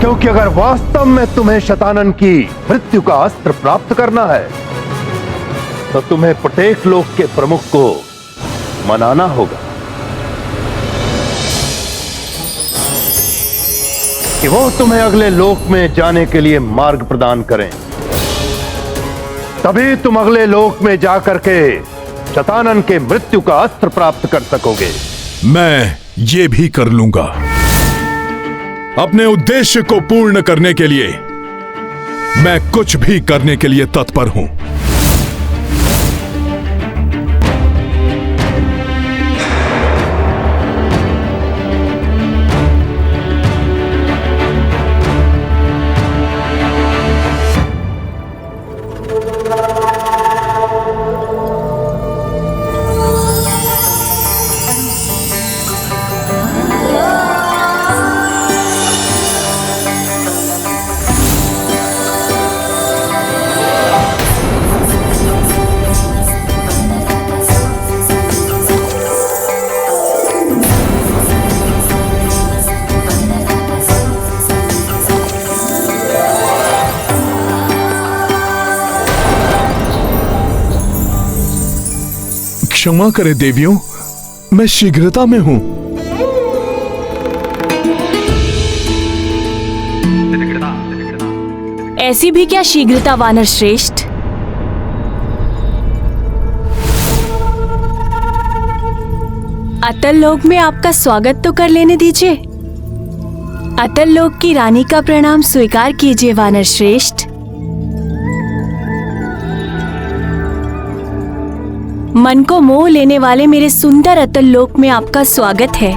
क्योंकि अगर वास्तव में तुम्हें शतानन की मृत्यु का अस्त्र प्राप्त करना है, तो तुम्हें प्रत्येक लोक के प्रमुख को मनाना होगा कि वो तुम्हें अगले लोक में जाने के लिए मार्ग प्रदान करें। तभी तुम अगले लोक में जाकर के शतानन के मृत्यु का अस्त्र प्राप्त कर सकोगे। मैं ये भी कर लूंगा। अपने उद्देश्य को पूर्ण करने के लिए मैं कुछ भी करने के लिए तत्पर हूं। क्षमा करें देवियों, मैं शीघ्रता में हूं। ऐसी भी क्या शीघ्रता वानर श्रेष्ठ। अतल लोक में आपका स्वागत तो कर लेने दीजिए। अतल लोक की रानी का प्रणाम स्वीकार कीजिए वानर श्रेष्ठ। मन को मोह लेने वाले मेरे सुंदर अतल लोक में आपका स्वागत है।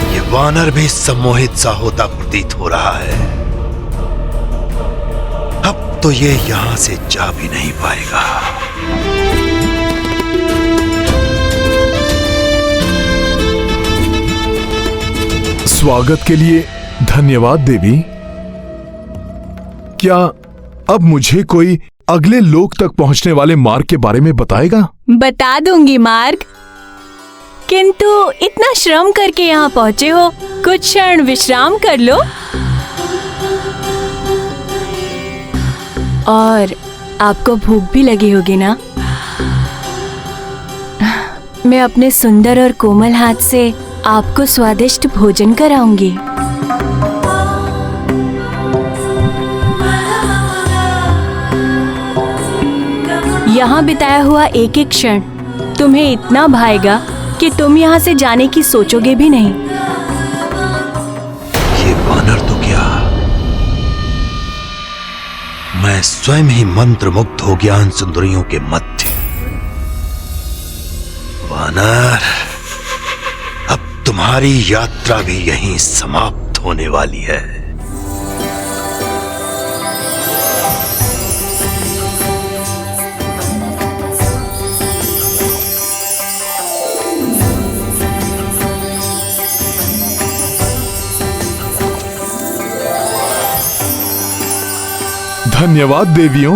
ये वानर भी सम्मोहित सा होता प्रतीत हो रहा है। अब तो ये यहां से जा भी नहीं पाएगा। स्वागत के लिए धन्यवाद देवी। क्या अब मुझे कोई अगले लोक तक पहुंचने वाले मार्ग के बारे में बताएगा? बता दूंगी मार्ग, किंतु इतना श्रम करके यहाँ पहुँचे हो, कुछ क्षण विश्राम कर लो। और आपको भूख भी लगी होगी ना? मैं अपने सुंदर और कोमल हाथ से आपको स्वादिष्ट भोजन कराऊंगी। यहाँ बिताया हुआ एक एक क्षण तुम्हें इतना भाएगा कि तुम यहाँ से जाने की सोचोगे भी नहीं। ये वानर तो क्या, मैं स्वयं ही मंत्र मुग्ध हो गया इन सुंदरियों के मध्य। वानर, अब तुम्हारी यात्रा भी यहीं समाप्त होने वाली है। धन्यवाद देवियों।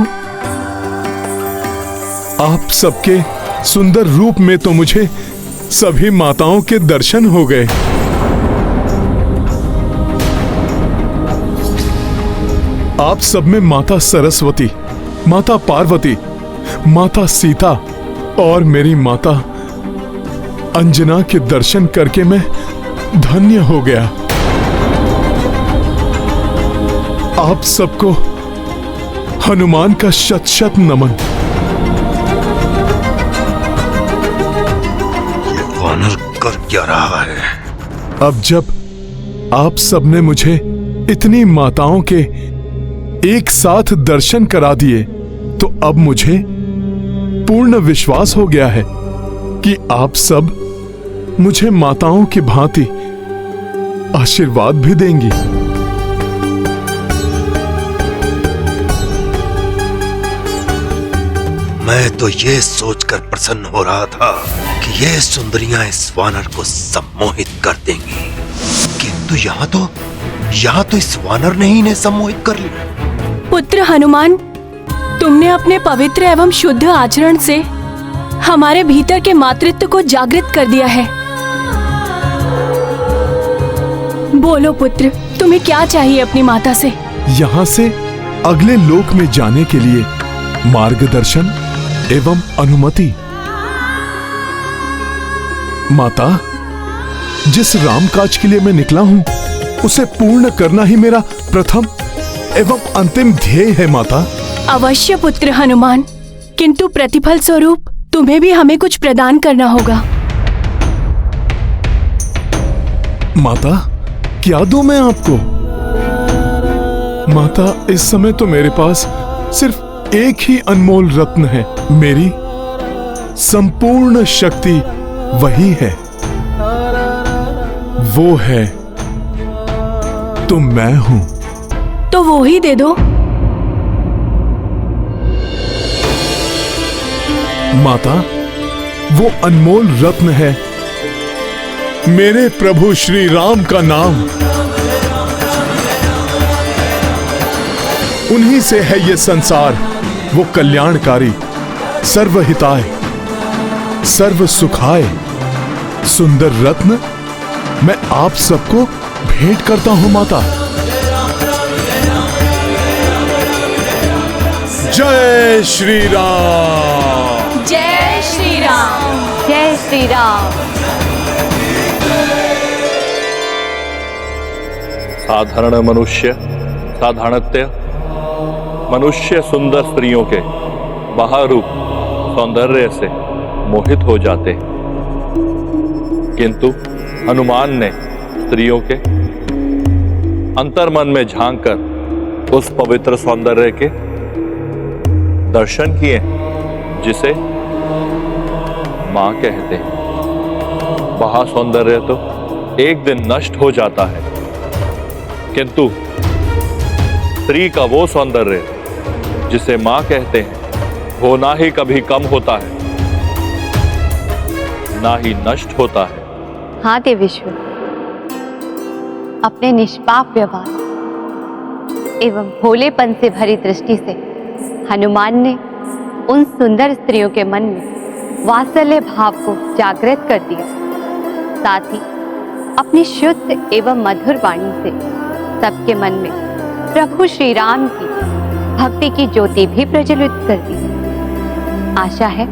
आप सबके सुंदर रूप में तो मुझे सभी माताओं के दर्शन हो गए। आप सब में माता सरस्वती, माता पार्वती, माता सीता और मेरी माता अंजना के दर्शन करके मैं धन्य हो गया। आप सबको हनुमान का शत शत नमन। ये वानर कर क्या रहा है? अब जब आप सबने मुझे इतनी माताओं के एक साथ दर्शन करा दिए तो अब मुझे पूर्ण विश्वास हो गया है कि आप सब मुझे माताओं की भांति आशीर्वाद भी देंगी। मैं तो ये सोचकर प्रसन्न हो रहा था कि ये सुंदरियां इस वानर को सम्मोहित कर देंगी, किंतु यहाँ तो इस वानर ने ही इन्हें सम्मोहित कर लिया। पुत्र हनुमान, तुमने अपने पवित्र एवं शुद्ध आचरण से हमारे भीतर के मातृत्व को जागृत कर दिया है। बोलो पुत्र, तुम्हें क्या चाहिए अपनी माता से? यहाँ से अगले लोक में जाने के लिए मार्गदर्शन एवं अनुमति। माता, जिस रामकाज के लिए मैं निकला हूँ उसे पूर्ण करना ही मेरा प्रथम एवं अंतिम ध्येय है माता। अवश्य पुत्र हनुमान, किंतु प्रतिफल स्वरूप तुम्हें भी हमें कुछ प्रदान करना होगा। माता, क्या दूं मैं आपको? माता, इस समय तो मेरे पास सिर्फ एक ही अनमोल रत्न है। मेरी संपूर्ण शक्ति वही है, वो है तो मैं हूं। तो वो ही दे दो। माता, वो अनमोल रत्न है मेरे प्रभु श्री राम का नाम। उन्हीं से है ये संसार, वो कल्याणकारी, सर्वहिताय, सर्व सुखाय सुंदर रत्न मैं आप सबको भेंट करता हूं माता। जय श्री राम। जय श्री राम। जय श्री राम। साधारण मनुष्य साधारणत्य मनुष्य सुंदर स्त्रियों के बाहर रूप सौंदर्य से मोहित हो जाते, किंतु हनुमान ने स्त्रियों के अंतर्मन में झांककर उस पवित्र सौंदर्य के दर्शन किए जिसे मां कहते हैं। वह सौंदर्य तो एक दिन नष्ट हो जाता है, किंतु स्त्री का वो सौंदर्य जिसे मां कहते हैं वो ना ही कभी कम होता है ना ही नष्ट होता है। हाँ देवेश्वर, अपने निष्पाप व्यवहार एवं भोलेपन से भरी दृष्टि से हनुमान ने उन सुंदर स्त्रियों के मन में वात्सल्य भाव को जागृत कर दिया। साथ ही अपनी शुद्ध एवं मधुर वाणी से सबके मन में प्रभु श्री राम की भक्ति की ज्योति भी प्रज्वलित कर दी। आशा है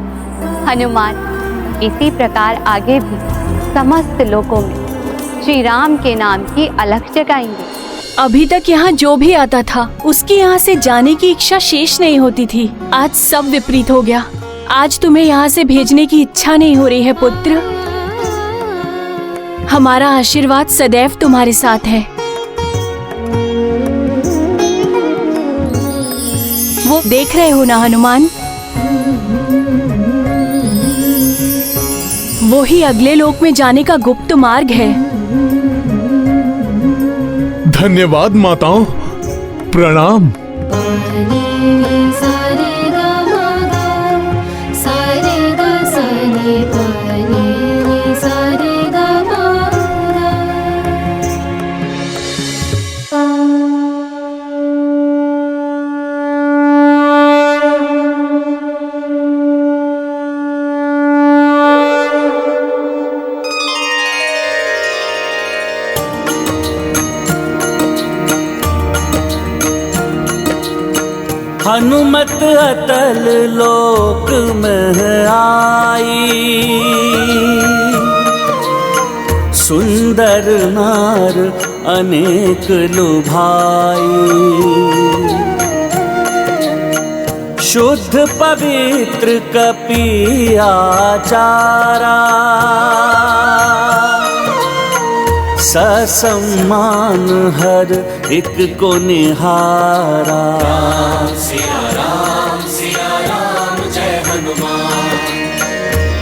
हनुमान इसी प्रकार आगे भी समस्त लोकों में श्री राम के नाम की अलख जगाएंगे। अभी तक यहाँ जो भी आता था उसकी यहाँ से जाने की इच्छा शेष नहीं होती थी। आज सब विपरीत हो गया। आज तुम्हें यहाँ से भेजने की इच्छा नहीं हो रही है पुत्र। हमारा आशीर्वाद सदैव तुम्हारे साथ है। वो देख रहे हो ना हनुमान, वो ही अगले लोक में जाने का गुप्त मार्ग है। धन्यवाद माताओं, प्रणाम। हनुमत अतल लोक में आई। सुंदर नार अनेक लुभाई। शुद्ध पवित्र कपि आचारा। ससम्मान हर एक को निहारा। सिया राम जय हनुमान।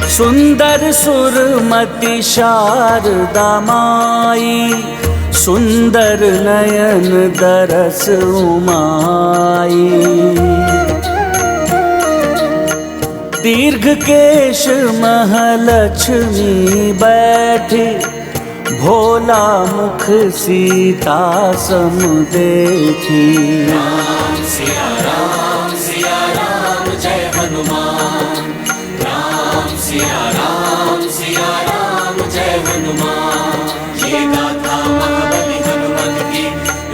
सुंदर सुरमति शारदा माई। सुंदर नयन दरस उमाई। दीर्घ केश महालक्ष्मी बैठी। भोला मुख सीता सम देखी। सिया राम जय हनुमान। सिया राम जय हनुमान। ये गाथा महाबली हनुमत की।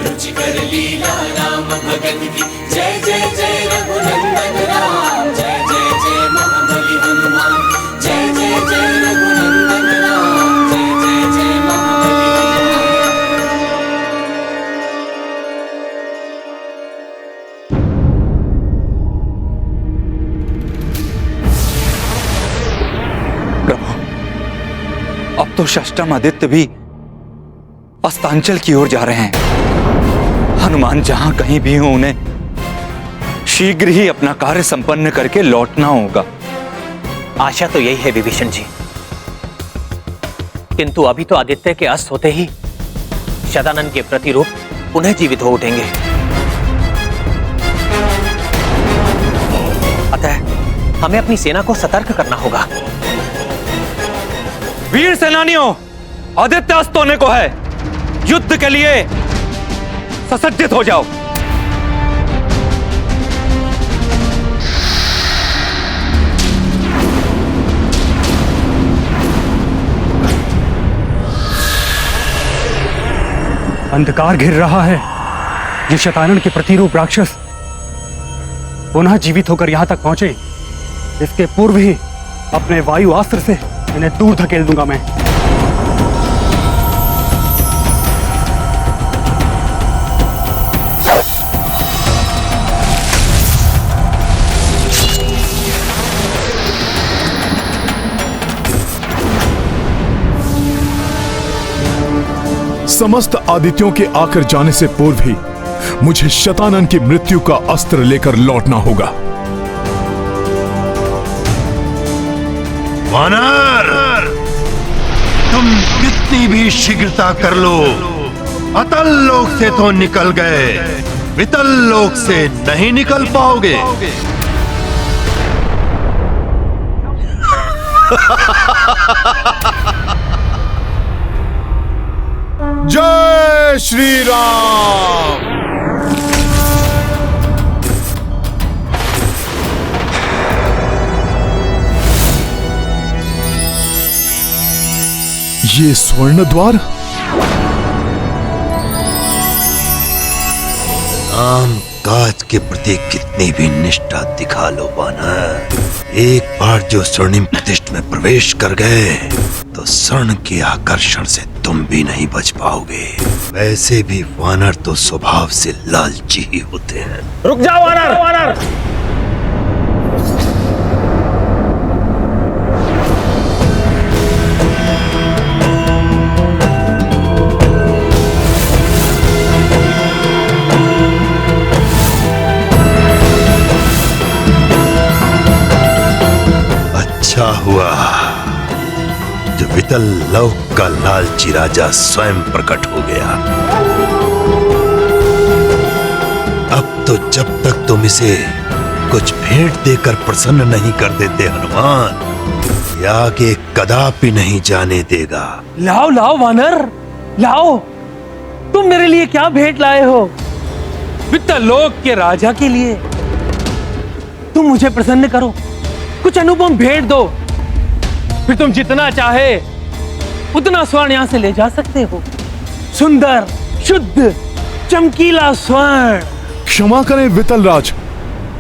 रुचिकर लीला राम भगत की। जय जय जय रघुनंदन राम। जय जय जय महाबली हनुमान। जय जय जय रघुनंदन राम। जय जय जय महाबली अब तो षष्टम आदित्य भी अस्तांचल की ओर जा रहे हैं। हनुमान जहां कहीं भी हो, उन्हें शीघ्र ही अपना कार्य संपन्न करके लौटना होगा। आशा तो यही है विभीषण जी, किंतु अभी तो आदित्य के अस्त होते ही शतानन के प्रतिरूप पुनः जीवित हो उठेंगे। अतः हमें अपनी सेना को सतर्क करना होगा। वीर सेनानियों, आदित्य अस्त होने को है। युद्ध के लिए ससज्जित हो जाओ। अंधकार घिर रहा है। ये शतानन के प्रतिरूप राक्षस पुनः जीवित होकर यहां तक पहुंचे, इसके पूर्व ही अपने वायु अस्त्र से इन्हें दूर धकेल दूंगा मैं। समस्त आदित्यों के आकर जाने से पूर्व ही मुझे शतानन की मृत्यु का अस्त्र लेकर लौटना होगा। वानर, तुम कितनी भी शीघ्रता कर लो, अतल लोक से तो निकल गए, वितल लोक से नहीं निकल पाओगे। जय श्री राम। ये स्वर्ण द्वार, राम काज के प्रति कितनी भी निष्ठा दिखा लो वानर, एक बार जो स्वर्णिम प्रतिष्ठ में प्रवेश कर गए तो स्वर्ण के आकर्षण से तुम भी नहीं बच पाओगे। वैसे भी वानर तो स्वभाव से लालची ही होते हैं। रुक जाओ वानर। अच्छा हुआ जो वितल लोक का लालची राजा स्वयं प्रकट हो गया। अब तो जब तक तुम इसे कुछ भेंट देकर प्रसन्न नहीं कर देते हनुमान, ये आगे कदापि नहीं जाने देगा। लाओ लाओ वानर, लाओ। तुम मेरे लिए क्या भेंट लाए हो? वित्तल लोक के राजा के लिए। तुम मुझे प्रसन्न करो, कुछ अनुपम भेंट दो, फिर तुम जितना चाहे उतना स्वर्ण यहां से ले जा सकते हो। सुंदर, शुद्ध, चमकीला स्वर्ण। क्षमा करें वितल राज,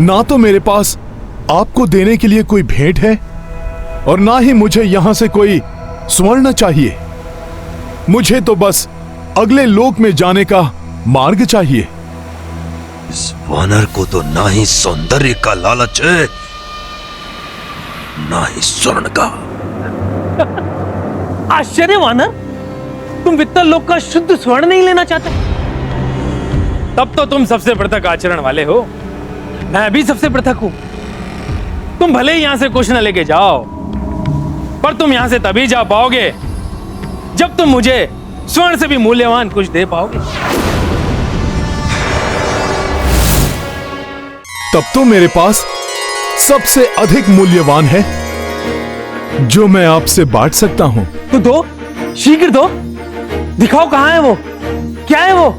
ना तो मेरे पास आपको देने के लिए कोई भेंट है और ना ही मुझे यहां से कोई स्वर्ण चाहिए। मुझे तो बस अगले लोक में जाने का मार्ग चाहिए। इस वानर को तो ना ही सौंदर्य का लालच है, ना ही स्वर्ण का। आश्चर्य वानर, तुम वित्तल लोक का शुद्ध स्वर्ण नहीं लेना चाहते? तब तो तुम सबसे पृथक आचरण वाले हो। मैं भी सबसे पृथक हूं। तुम भले ही यहां से कुछ न लेके जाओ, पर तुम यहां से तभी जा पाओगे जब तुम मुझे स्वर्ण से भी मूल्यवान कुछ दे पाओगे। तब तो मेरे पास सबसे अधिक मूल्यवान है जो मैं आपसे बांट सकता हूं। तो दो, शीघ्र दो। दिखाओ कहां है वो, क्या है वो?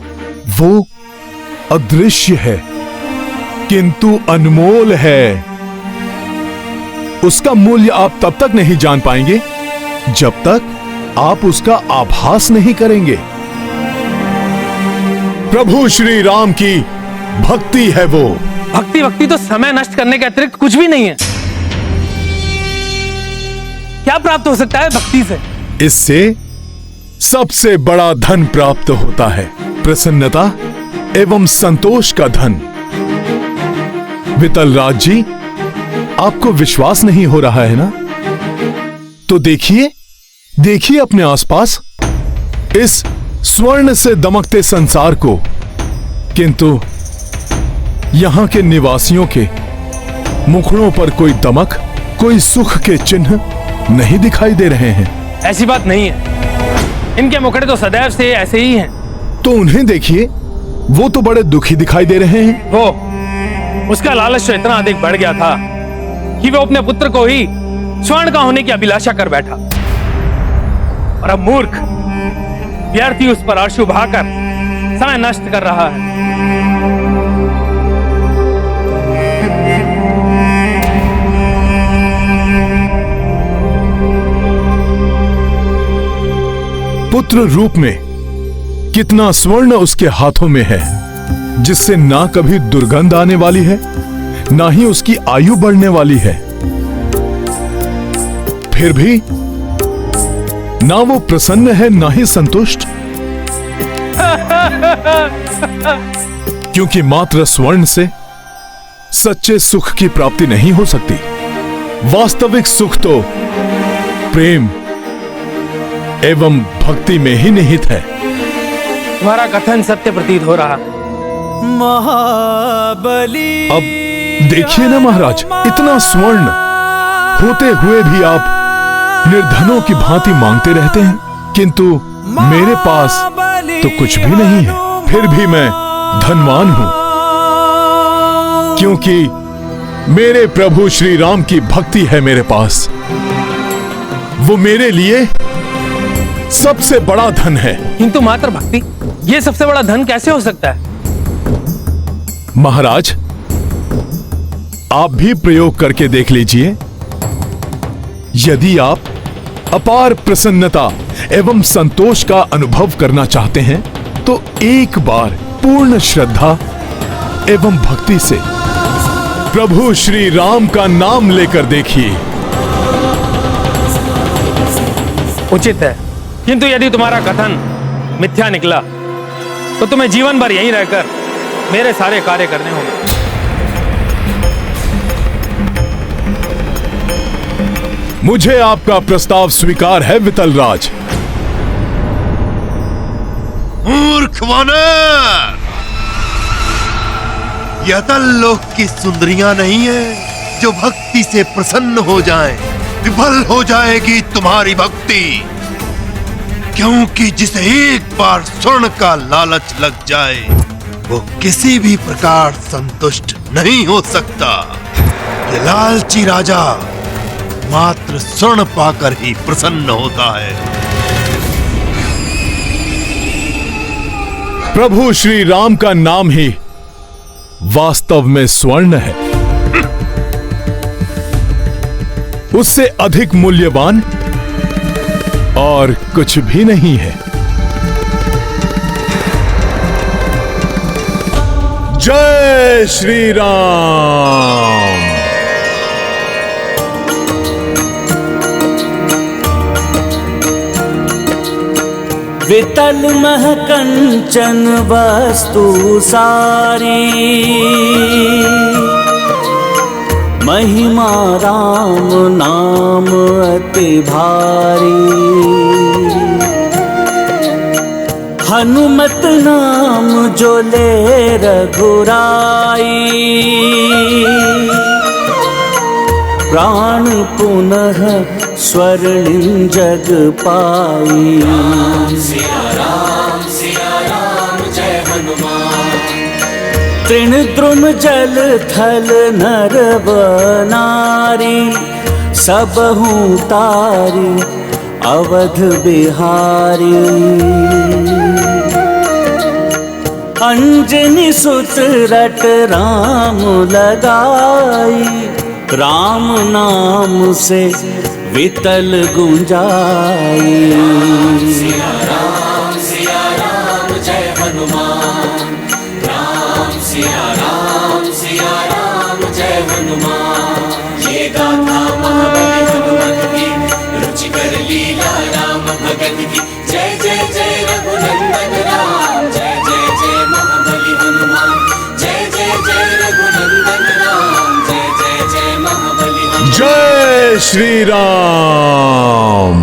वो अदृश्य है किंतु अनमोल है। उसका मूल्य आप तब तक नहीं जान पाएंगे जब तक आप उसका आभास नहीं करेंगे। प्रभु श्री राम की भक्ति है वो। भक्ति भक्ति तो समय नष्ट करने के अतिरिक्त कुछ भी नहीं है। क्या प्राप्त हो सकता है भक्ति से? इससे सबसे बड़ा धन प्राप्त होता है, प्रसन्नता एवं संतोष का धन। वितल राज जी, आपको विश्वास नहीं हो रहा है ना? तो देखिए, देखिए अपने आसपास इस स्वर्ण से दमकते संसार को, किंतु यहां के निवासियों के मुखड़ों पर कोई दमक, कोई सुख के चिन्ह नहीं दिखाई दे रहे हैं। ऐसी बात नहीं है, इनके मुखड़े तो सदैव से ऐसे ही हैं। तो उन्हें देखिए, वो तो बड़े दुखी दिखाई दे रहे हैं। वो, उसका लालच तो इतना अधिक बढ़ गया था कि वो अपने पुत्र को ही स्वर्ण का होने की अभिलाषा कर बैठा। और अब मूर्ख व्यर्थी उस पर आंसू बहाकर समय नष्ट कर रहा है। पुत्र रूप में कितना स्वर्ण उसके हाथों में है, जिससे ना कभी दुर्गंध आने वाली है, ना ही उसकी आयु बढ़ने वाली है। फिर भी ना वो प्रसन्न है, ना ही संतुष्ट। क्योंकि मात्र स्वर्ण से सच्चे सुख की प्राप्ति नहीं हो सकती। वास्तविक सुख तो प्रेम एवं भक्ति में ही निहित है। तुम्हारा कथन सत्य प्रतीत हो रहा। महाबली, अब देखिए ना महाराज, इतना स्वर्ण होते हुए भी आप निर्धनों की भांति मांगते रहते हैं, किंतु मेरे पास तो कुछ भी नहीं है। फिर भी मैं धनवान हूं, क्योंकि मेरे प्रभु श्री राम की भक्ति है मेरे पास। वो मेरे लिए सबसे बड़ा धन है। किंतु मात्र भक्ति, ये सबसे बड़ा धन कैसे हो सकता है? महाराज, आप भी प्रयोग करके देख लीजिए। यदि आप अपार प्रसन्नता एवं संतोष का अनुभव करना चाहते हैं, तो एक बार पूर्ण श्रद्धा एवं भक्ति से प्रभु श्री राम का नाम लेकर देखिए। उचित है, किंतु यदि तुम्हारा कथन मिथ्या निकला तो तुम्हें जीवन भर यहीं रहकर मेरे सारे कार्य करने होंगे। मुझे आपका प्रस्ताव स्वीकार है वितल राज। मूर्ख वानर, यह तल्लोक की सुंदरियां नहीं है जो भक्ति से प्रसन्न हो जाएं। विफल हो जाएगी तुम्हारी भक्ति, क्योंकि जिसे एक बार स्वर्ण का लालच लग जाए, वो किसी भी प्रकार संतुष्ट नहीं हो सकता। ये लालची राजा मात्र स्वर्ण पाकर ही प्रसन्न होता है। प्रभु श्री राम का नाम ही वास्तव में स्वर्ण है। उससे अधिक मूल्यवान और कुछ भी नहीं है। जय श्री राम। वितल मह कंचन वस्तु सारी, महिमा राम नाम अति भारी। हनुमत नाम जो ले रघुराई, प्राण पुनः स्वर्णिम जग पाई। सिया राम जय हनुमान। तृण द्रुम जल थल नर नारी, सबहु तारी अवध बिहारी। अंजनी सुत रट राम लगाई, राम नाम से वितल गुंजाई। सिया राम जय हनुमान। सिया राम जय हनुमान। ये गाथा महाबली हनुमत की, रुचिकर लीला राम भगत की। जय जय जय रघुनंदन राम, जय जय जय महाबली हनुमान। जय जय जय रघुनंदन राम, जय जय जय महाबली हनुमान। जय श्री राम।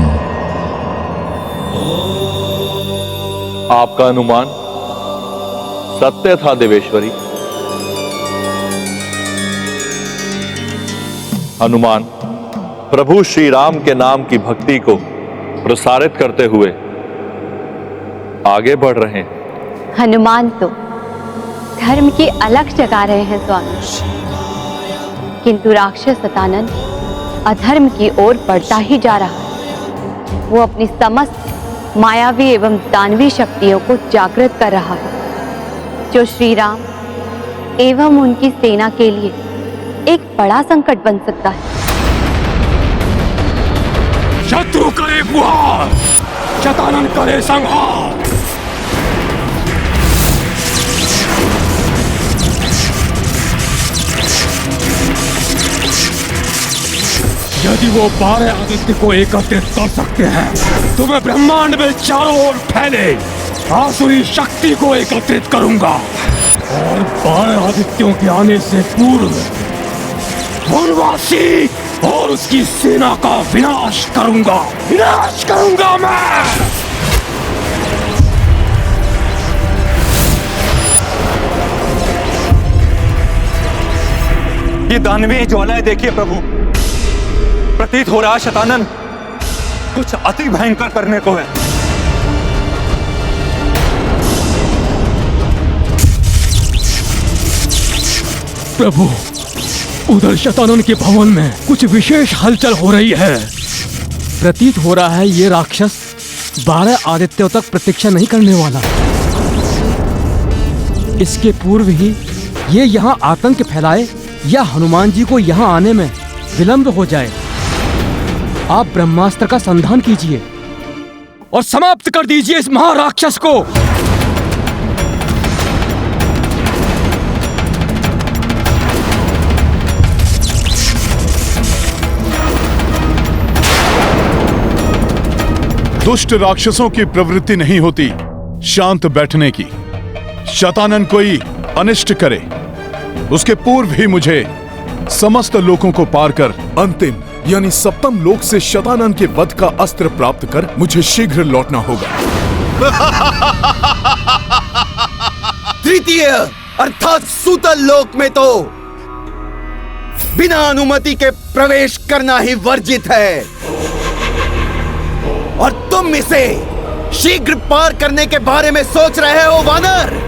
आपका अनुमान सत्य था देवेश्वरी। हनुमान प्रभु श्री राम के नाम की भक्ति को प्रसारित करते हुए आगे बढ़ रहे हैं। हनुमान तो धर्म की अलग जगा रहे हैं स्वामी, किंतु राक्षस सतानंद अधर्म की ओर बढ़ता ही जा रहा है। वो अपनी समस्त मायावी एवं दानवी शक्तियों को जागृत कर रहा है, जो श्री राम एवं उनकी सेना के लिए एक बड़ा संकट बन सकता है। शत्रु करे गुहार, शतानन करे संहार। यदि वो 12 आदित्य को एकत्रित कर सकते हैं तो मैं ब्रह्मांड में चारों ओर फैले आसुरी शक्ति को एकत्रित करूंगा और 12 आदित्यों के आने से पूर्व वनवासी और उसकी सेना का विनाश करूंगा मैं। ये दानवीय ज्वालाएं देखिए प्रभु, प्रतीत हो रहा शतानन कुछ अति भयंकर करने को है। प्रभु, उधर शतानन के भवन में कुछ विशेष हलचल हो रही है। प्रतीत हो रहा है ये राक्षस 12 आदित्यों तक प्रतीक्षा नहीं करने वाला। इसके पूर्व ही ये यहाँ आतंक फैलाए या हनुमान जी को यहाँ आने में विलंब हो जाए। आप ब्रह्मास्त्र का संधान कीजिए और समाप्त कर दीजिए इस महाराक्षस को। दुष्ट राक्षसों की प्रवृत्ति नहीं होती शांत बैठने की। शतानन कोई अनिष्ट करे उसके पूर्व ही मुझे समस्त लोकों को पार कर अंतिम यानी सप्तम लोक से शतानन के वध का अस्त्र प्राप्त कर मुझे शीघ्र लौटना होगा। तृतीय अर्थात सूतल लोक में तो बिना अनुमति के प्रवेश करना ही वर्जित है और तुम इसे शीघ्र पार करने के बारे में सोच रहे हो वानर।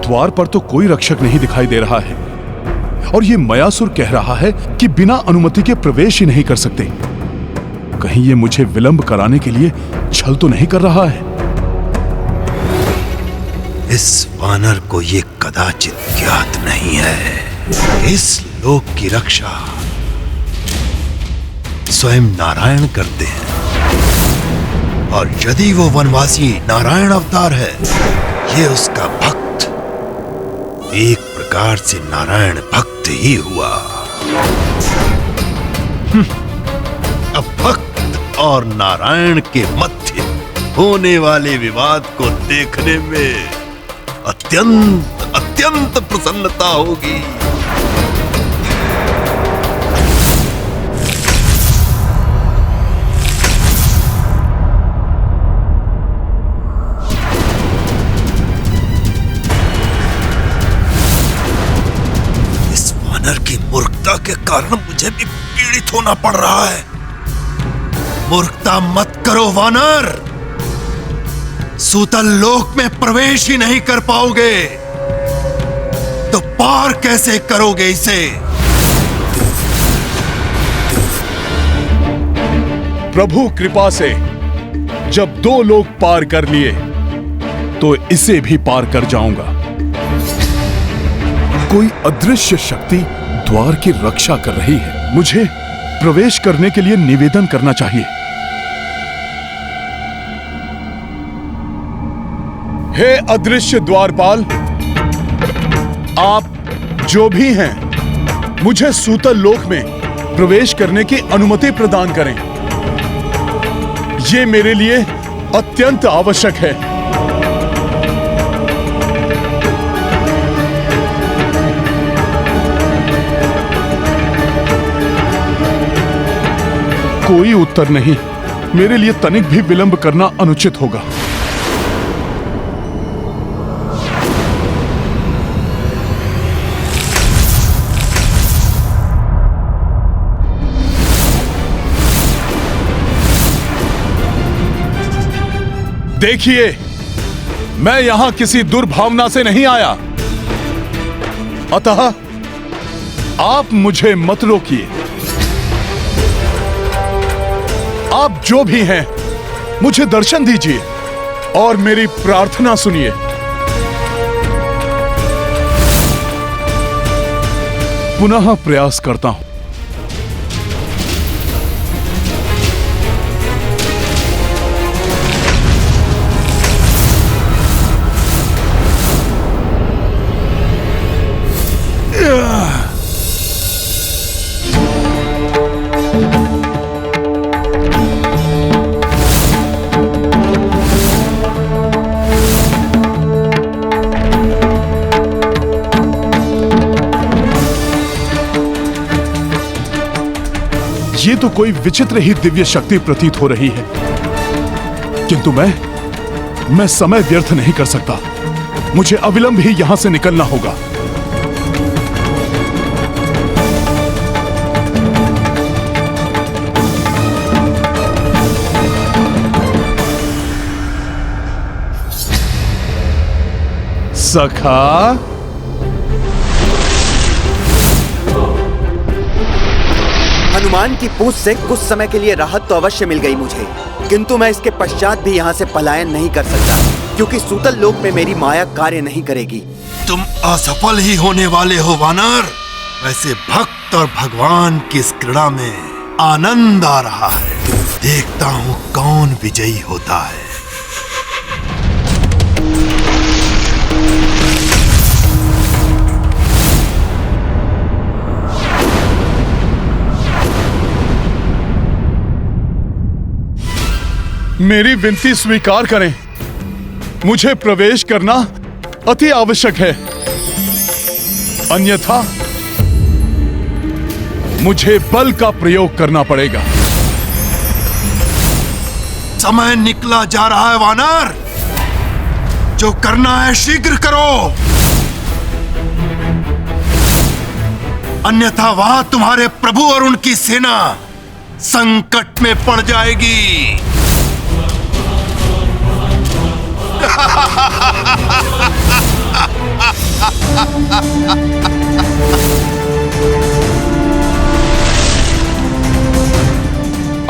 द्वार पर तो कोई रक्षक नहीं दिखाई दे रहा है और ये मयासुर कह रहा है कि बिना अनुमति के प्रवेश ही नहीं कर सकते। कहीं ये मुझे विलंब कराने के लिए छल तो नहीं कर रहा है? इस वानर को ये कदाचित ज्ञात नहीं है। इस लोक की रक्षा स्वयं नारायण करते हैं। और यदि वो वनवासी नारायण अवतार है, ये उसका भक्त, एक प्रकार से नारायण भक्त ही हुआ। अब भक्त और नारायण के मध्य होने वाले विवाद को देखने में अत्यंत अत्यंत प्रसन्नता होगी। इस वानर की मूर्खता के कारण मुझे भी पीड़ित होना पड़ रहा है। मूर्खता मत करो वानर, सूतल लोक में प्रवेश ही नहीं कर पाओगे तो पार कैसे करोगे इसे? प्रभु कृपा से जब 2 लोग पार कर लिए तो इसे भी पार कर जाऊंगा। कोई अदृश्य शक्ति द्वार की रक्षा कर रही है। मुझे प्रवेश करने के लिए निवेदन करना चाहिए। हे अदृश्य द्वारपाल, आप जो भी हैं, मुझे सूतल लोक में प्रवेश करने की अनुमति प्रदान करें। ये मेरे लिए अत्यंत आवश्यक है। कोई उत्तर नहीं। मेरे लिए तनिक भी विलंब करना अनुचित होगा। देखिए, मैं यहां किसी दुर्भावना से नहीं आया, अतः आप मुझे मत रोकिए। आप जो भी हैं, मुझे दर्शन दीजिए और मेरी प्रार्थना सुनिए। पुनः प्रयास करता हूं। ये तो कोई विचित्र ही दिव्य शक्ति प्रतीत हो रही है, किंतु मैं समय व्यर्थ नहीं कर सकता। मुझे अविलंब ही यहां से निकलना होगा। सखा, हनुमान की पूछ से कुछ समय के लिए राहत तो अवश्य मिल गई मुझे, किंतु मैं इसके पश्चात भी यहाँ से पलायन नहीं कर सकता, क्योंकि सूतल लोक में मेरी माया कार्य नहीं करेगी। तुम असफल ही होने वाले हो वानर। वैसे भक्त और भगवान की इस क्रीड़ा में आनंद आ रहा है। देखता हूँ कौन विजयी होता है। मेरी विनती स्वीकार करें। मुझे प्रवेश करना अति आवश्यक है, अन्यथा मुझे बल का प्रयोग करना पड़ेगा। समय निकला जा रहा है वानर, जो करना है शीघ्र करो, अन्यथा वहां तुम्हारे प्रभु और उनकी सेना संकट में पड़ जाएगी।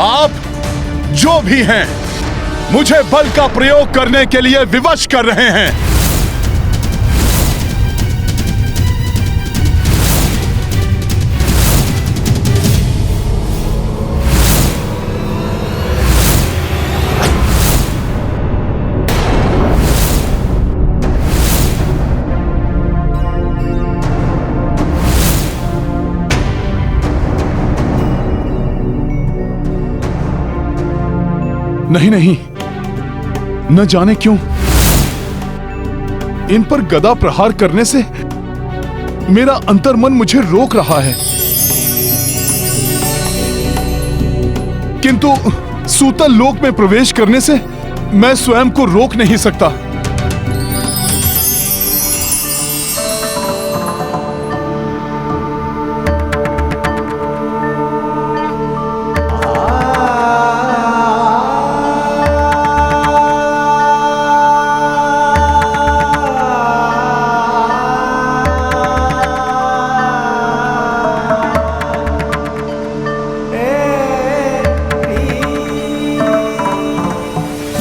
आप जो भी हैं, मुझे बल का प्रयोग करने के लिए विवश कर रहे हैं। नहीं नहीं, न जाने क्यों इन पर गदा प्रहार करने से मेरा अंतर्मन मुझे रोक रहा है, किंतु सूतल लोक में प्रवेश करने से मैं स्वयं को रोक नहीं सकता।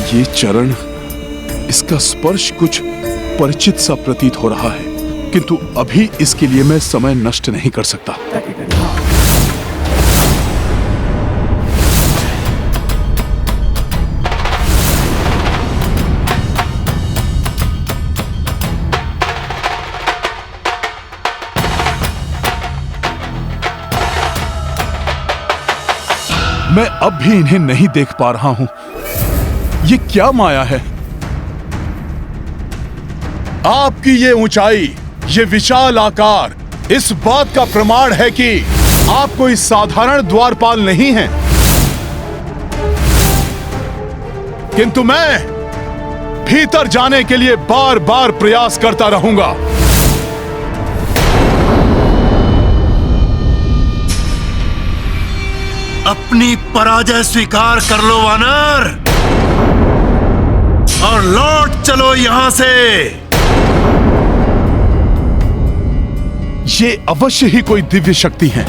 ये चरण, इसका स्पर्श कुछ परिचित सा प्रतीत हो रहा है, किंतु अभी इसके लिए मैं समय नष्ट नहीं कर सकता। मैं अब भी इन्हें नहीं देख पा रहा हूं। ये क्या माया है? आपकी ये ऊंचाई, ये विशाल आकार इस बात का प्रमाण है कि आप कोई साधारण द्वारपाल नहीं हैं। किंतु मैं भीतर जाने के लिए बार बार प्रयास करता रहूंगा। अपनी पराजय स्वीकार कर लो वानर और लौट चलो यहां से। ये अवश्य ही कोई दिव्य शक्ति है।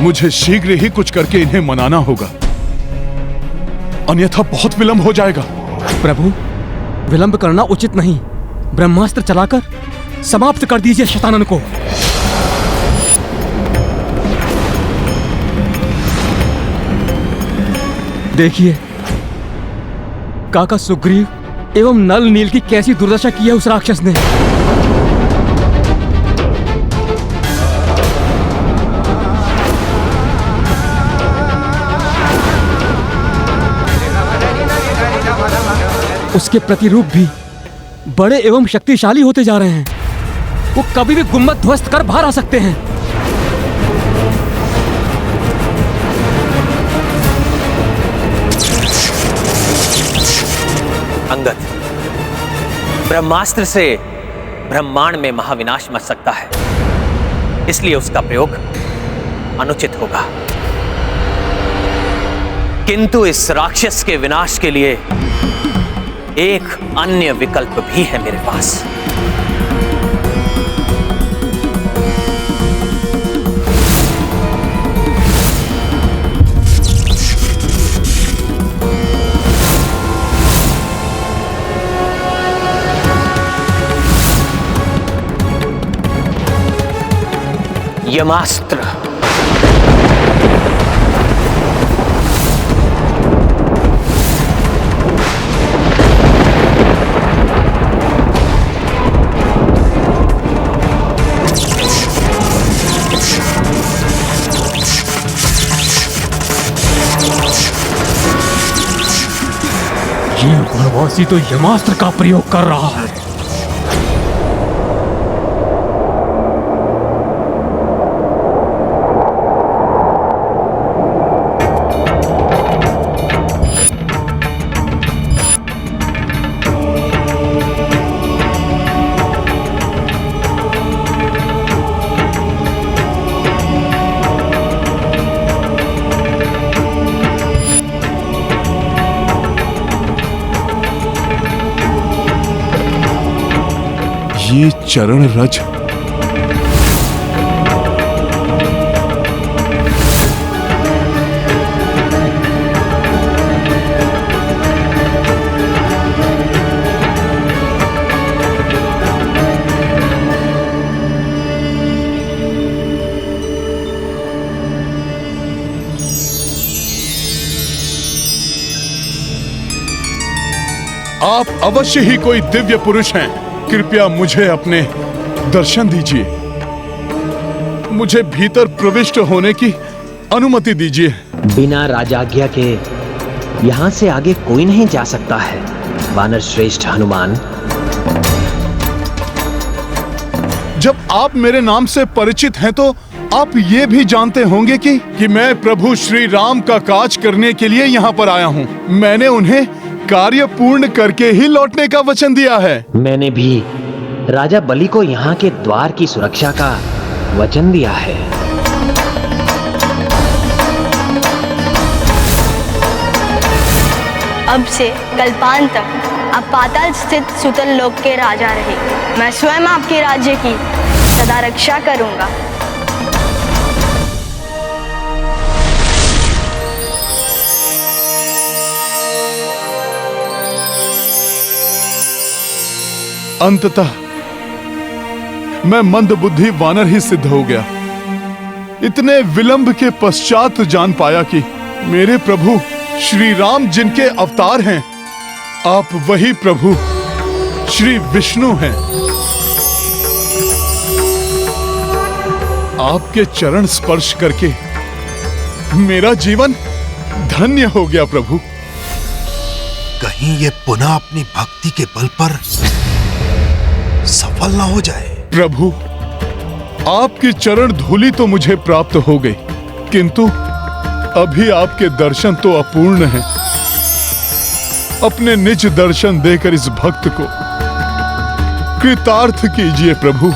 मुझे शीघ्र ही कुछ करके इन्हें मनाना होगा, अन्यथा बहुत विलंब हो जाएगा। प्रभु, विलंब करना उचित नहीं। ब्रह्मास्त्र चलाकर समाप्त कर दीजिए शतानन को। देखिए काका सुग्रीव एवं नल नील की कैसी दुर्दशा की है उस राक्षस ने। उसके प्रतिरूप भी बड़े एवं शक्तिशाली होते जा रहे हैं। वो कभी भी गुम्मत ध्वस्त कर बाहर आ सकते हैं। अंगद, ब्रह्मास्त्र से ब्रह्मांड में महाविनाश मच सकता है, इसलिए उसका प्रयोग अनुचित होगा। किंतु इस राक्षस के विनाश के लिए एक अन्य विकल्प भी है मेरे पास। यमास्त्र। ये वनवासी तो यमास्त्र का प्रयोग कर रहा है। ये चरण रज आप अवश्य ही कोई दिव्य पुरुष हैं। कृपया मुझे अपने दर्शन दीजिए। मुझे भीतर प्रविष्ट होने की अनुमति दीजिए। बिना राजाज्ञा के यहाँ से आगे कोई नहीं जा सकता है वानर श्रेष्ठ हनुमान। जब आप मेरे नाम से परिचित हैं तो आप ये भी जानते होंगे कि मैं प्रभु श्री राम का काज करने के लिए यहाँ पर आया हूँ। मैंने उन्हें कार्य पूर्ण करके ही लौटने का वचन दिया है। मैंने भी राजा बलि को यहाँ के द्वार की सुरक्षा का वचन दिया है। अब से कल्पांत तक आप पाताल स्थित सुतल लोक के राजा रहे। मैं स्वयं आपके राज्य की सदा रक्षा करूंगा। अंततः मैं मंदबुद्धि वानर ही सिद्ध हो गया। इतने विलंब के पश्चात जान पाया कि मेरे प्रभु श्री राम जिनके अवतार हैं, आप वही प्रभु श्री विष्णु हैं। आपके चरण स्पर्श करके मेरा जीवन धन्य हो गया प्रभु। कहीं ये पुनः अपनी भक्ति के बल पर सफल ना हो जाए। प्रभु, आपकी चरण धूलि तो मुझे प्राप्त हो गई, किंतु अभी आपके दर्शन तो अपूर्ण हैं। अपने निज दर्शन देकर इस भक्त को कृतार्थ कीजिए प्रभु।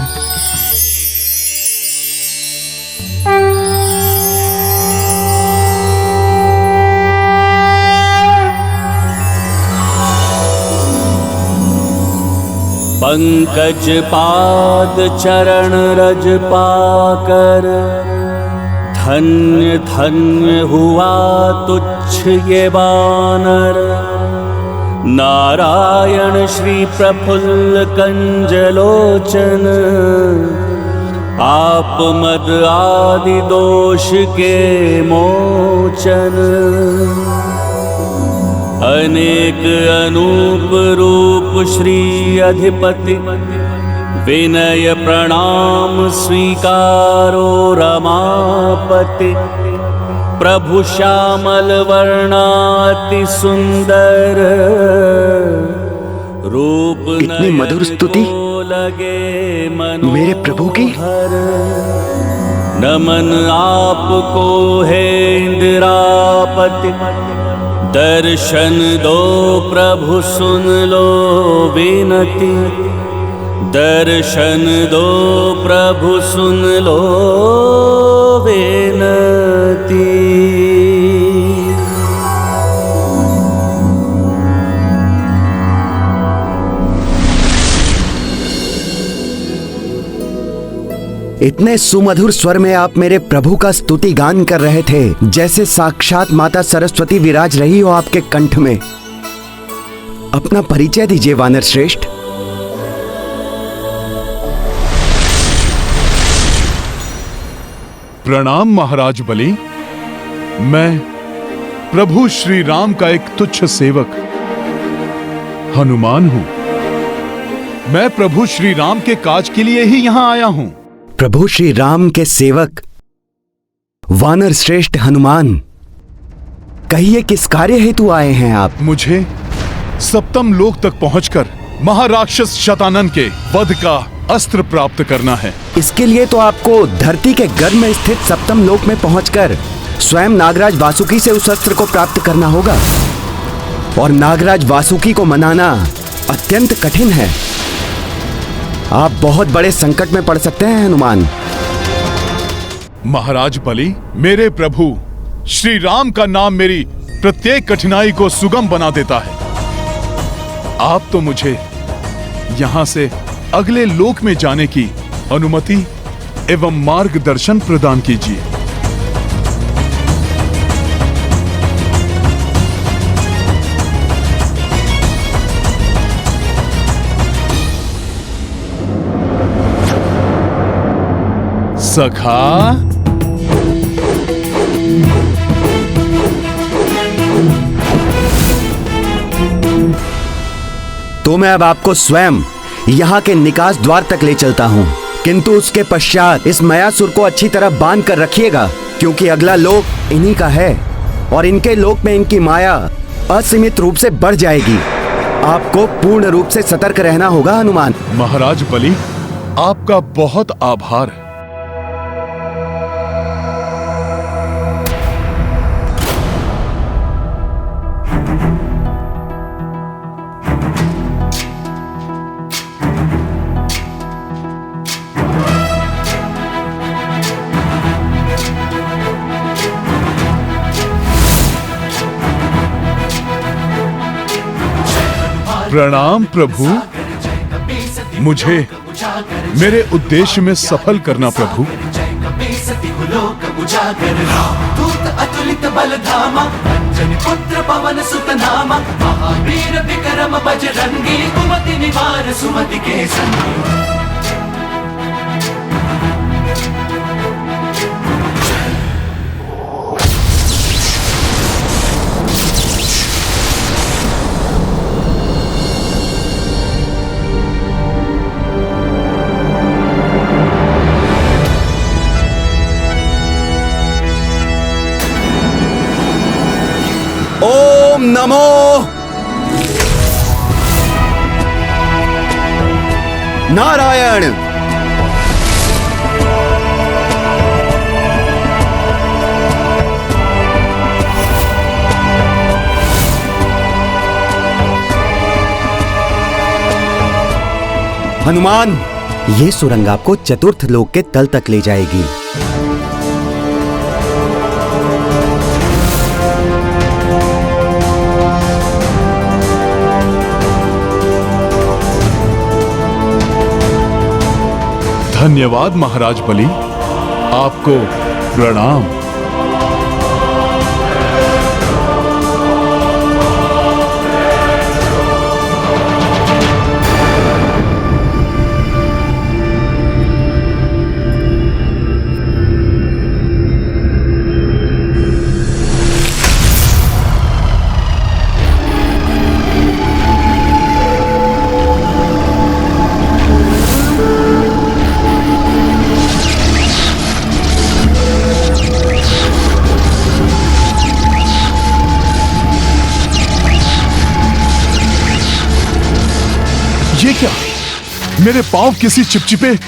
पंकज पाद चरण रज पाकर धन्य धन्य हुआ तुच्छ ये वानर। नारायण श्री प्रफुल्ल कंजलोचन आप मद आदि दोष के मोचन। अनेक अनूप रूप श्री अधिपति विनय प्रणाम स्वीकारो रमापति। प्रभु श्यामल वर्णाति सुंदर रूप इतनी मधुर स्तुति मेरे प्रभु की। नमन आपको है इंदिरापति। दर्शन दो प्रभु सुन लो विनती। दर्शन दो प्रभु सुन लो विनती। इतने सुमधुर स्वर में आप मेरे प्रभु का स्तुति गान कर रहे थे जैसे साक्षात माता सरस्वती विराज रही हो आपके कंठ में। अपना परिचय दीजिए वानर श्रेष्ठ। प्रणाम महाराज बलि। मैं प्रभु श्री राम का एक तुच्छ सेवक हनुमान हूं। मैं प्रभु श्री राम के काज के लिए ही यहां आया हूं। प्रभु श्री राम के सेवक वानर श्रेष्ठ हनुमान, कहिए किस कार्य हेतु आए हैं आप? मुझे सप्तम लोक तक पहुंचकर महाराक्षस शतानन के वध का अस्त्र प्राप्त करना है। इसके लिए तो आपको धरती के गर्भ में स्थित सप्तम लोक में पहुंचकर स्वयं नागराज वासुकी से उस अस्त्र को प्राप्त करना होगा, और नागराज वासुकी को मनाना अत्यंत कठिन है। आप बहुत बड़े संकट में पड़ सकते हैं हनुमान। महाराज बलि, मेरे प्रभु श्री राम का नाम मेरी प्रत्येक कठिनाई को सुगम बना देता है। आप तो मुझे यहां से अगले लोक में जाने की अनुमति एवं मार्गदर्शन प्रदान कीजिए। सखा, तो मैं अब आपको स्वयं यहाँ के निकास द्वार तक ले चलता हूँ, किंतु उसके पश्चात इस मयासुर को अच्छी तरह बांध कर रखिएगा क्योंकि अगला लोक इन्हीं का है और इनके लोक में इनकी माया असीमित रूप से बढ़ जाएगी। आपको पूर्ण रूप से सतर्क रहना होगा हनुमान। महाराज बलि, आपका बहुत आभार। प्रणाम प्रभु, मुझे मेरे उद्देश्य में सफल करना प्रभु। अतुलित बलधामा अंजनी पुत्र पवन सुत नामा महावीर विक्रम बजरंगी कुमति निवार सुमति के संगी। ओम नमो नारायण। हनुमान, ये सुरंग आपको चतुर्थ लोक के तल तक ले जाएगी। धन्यवाद महाराज बलि, आपको प्रणाम। ये क्या, मेरे पांव किसी चिपचिपे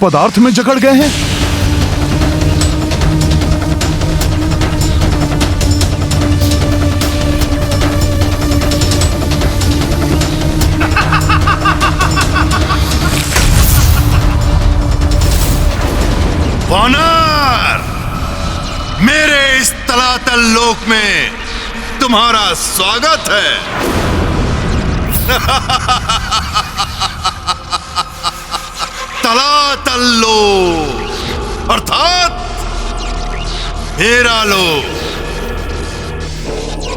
पदार्थ में जकड़ गए हैं? वानर, मेरे इस तलातल लोक में तुम्हारा स्वागत है। तलातल लोक अर्थात मेरा लोक।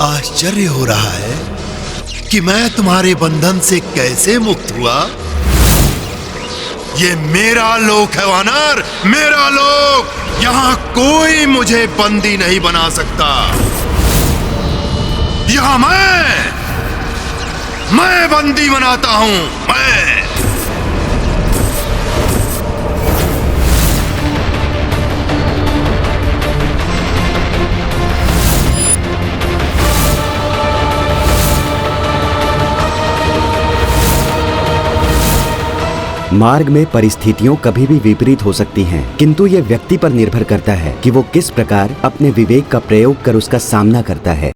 आश्चर्य हो रहा है कि मैं तुम्हारे बंधन से कैसे मुक्त हुआ। ये मेरा लोक है वानर, मेरा लोक। यहां कोई मुझे बंदी नहीं बना सकता। यहां मैं बंदी बनाता हूं। मैं मार्ग में परिस्थितियों कभी भी विपरीत हो सकती हैं, किंतु ये व्यक्ति पर निर्भर करता है कि वो किस प्रकार अपने विवेक का प्रयोग कर उसका सामना करता है।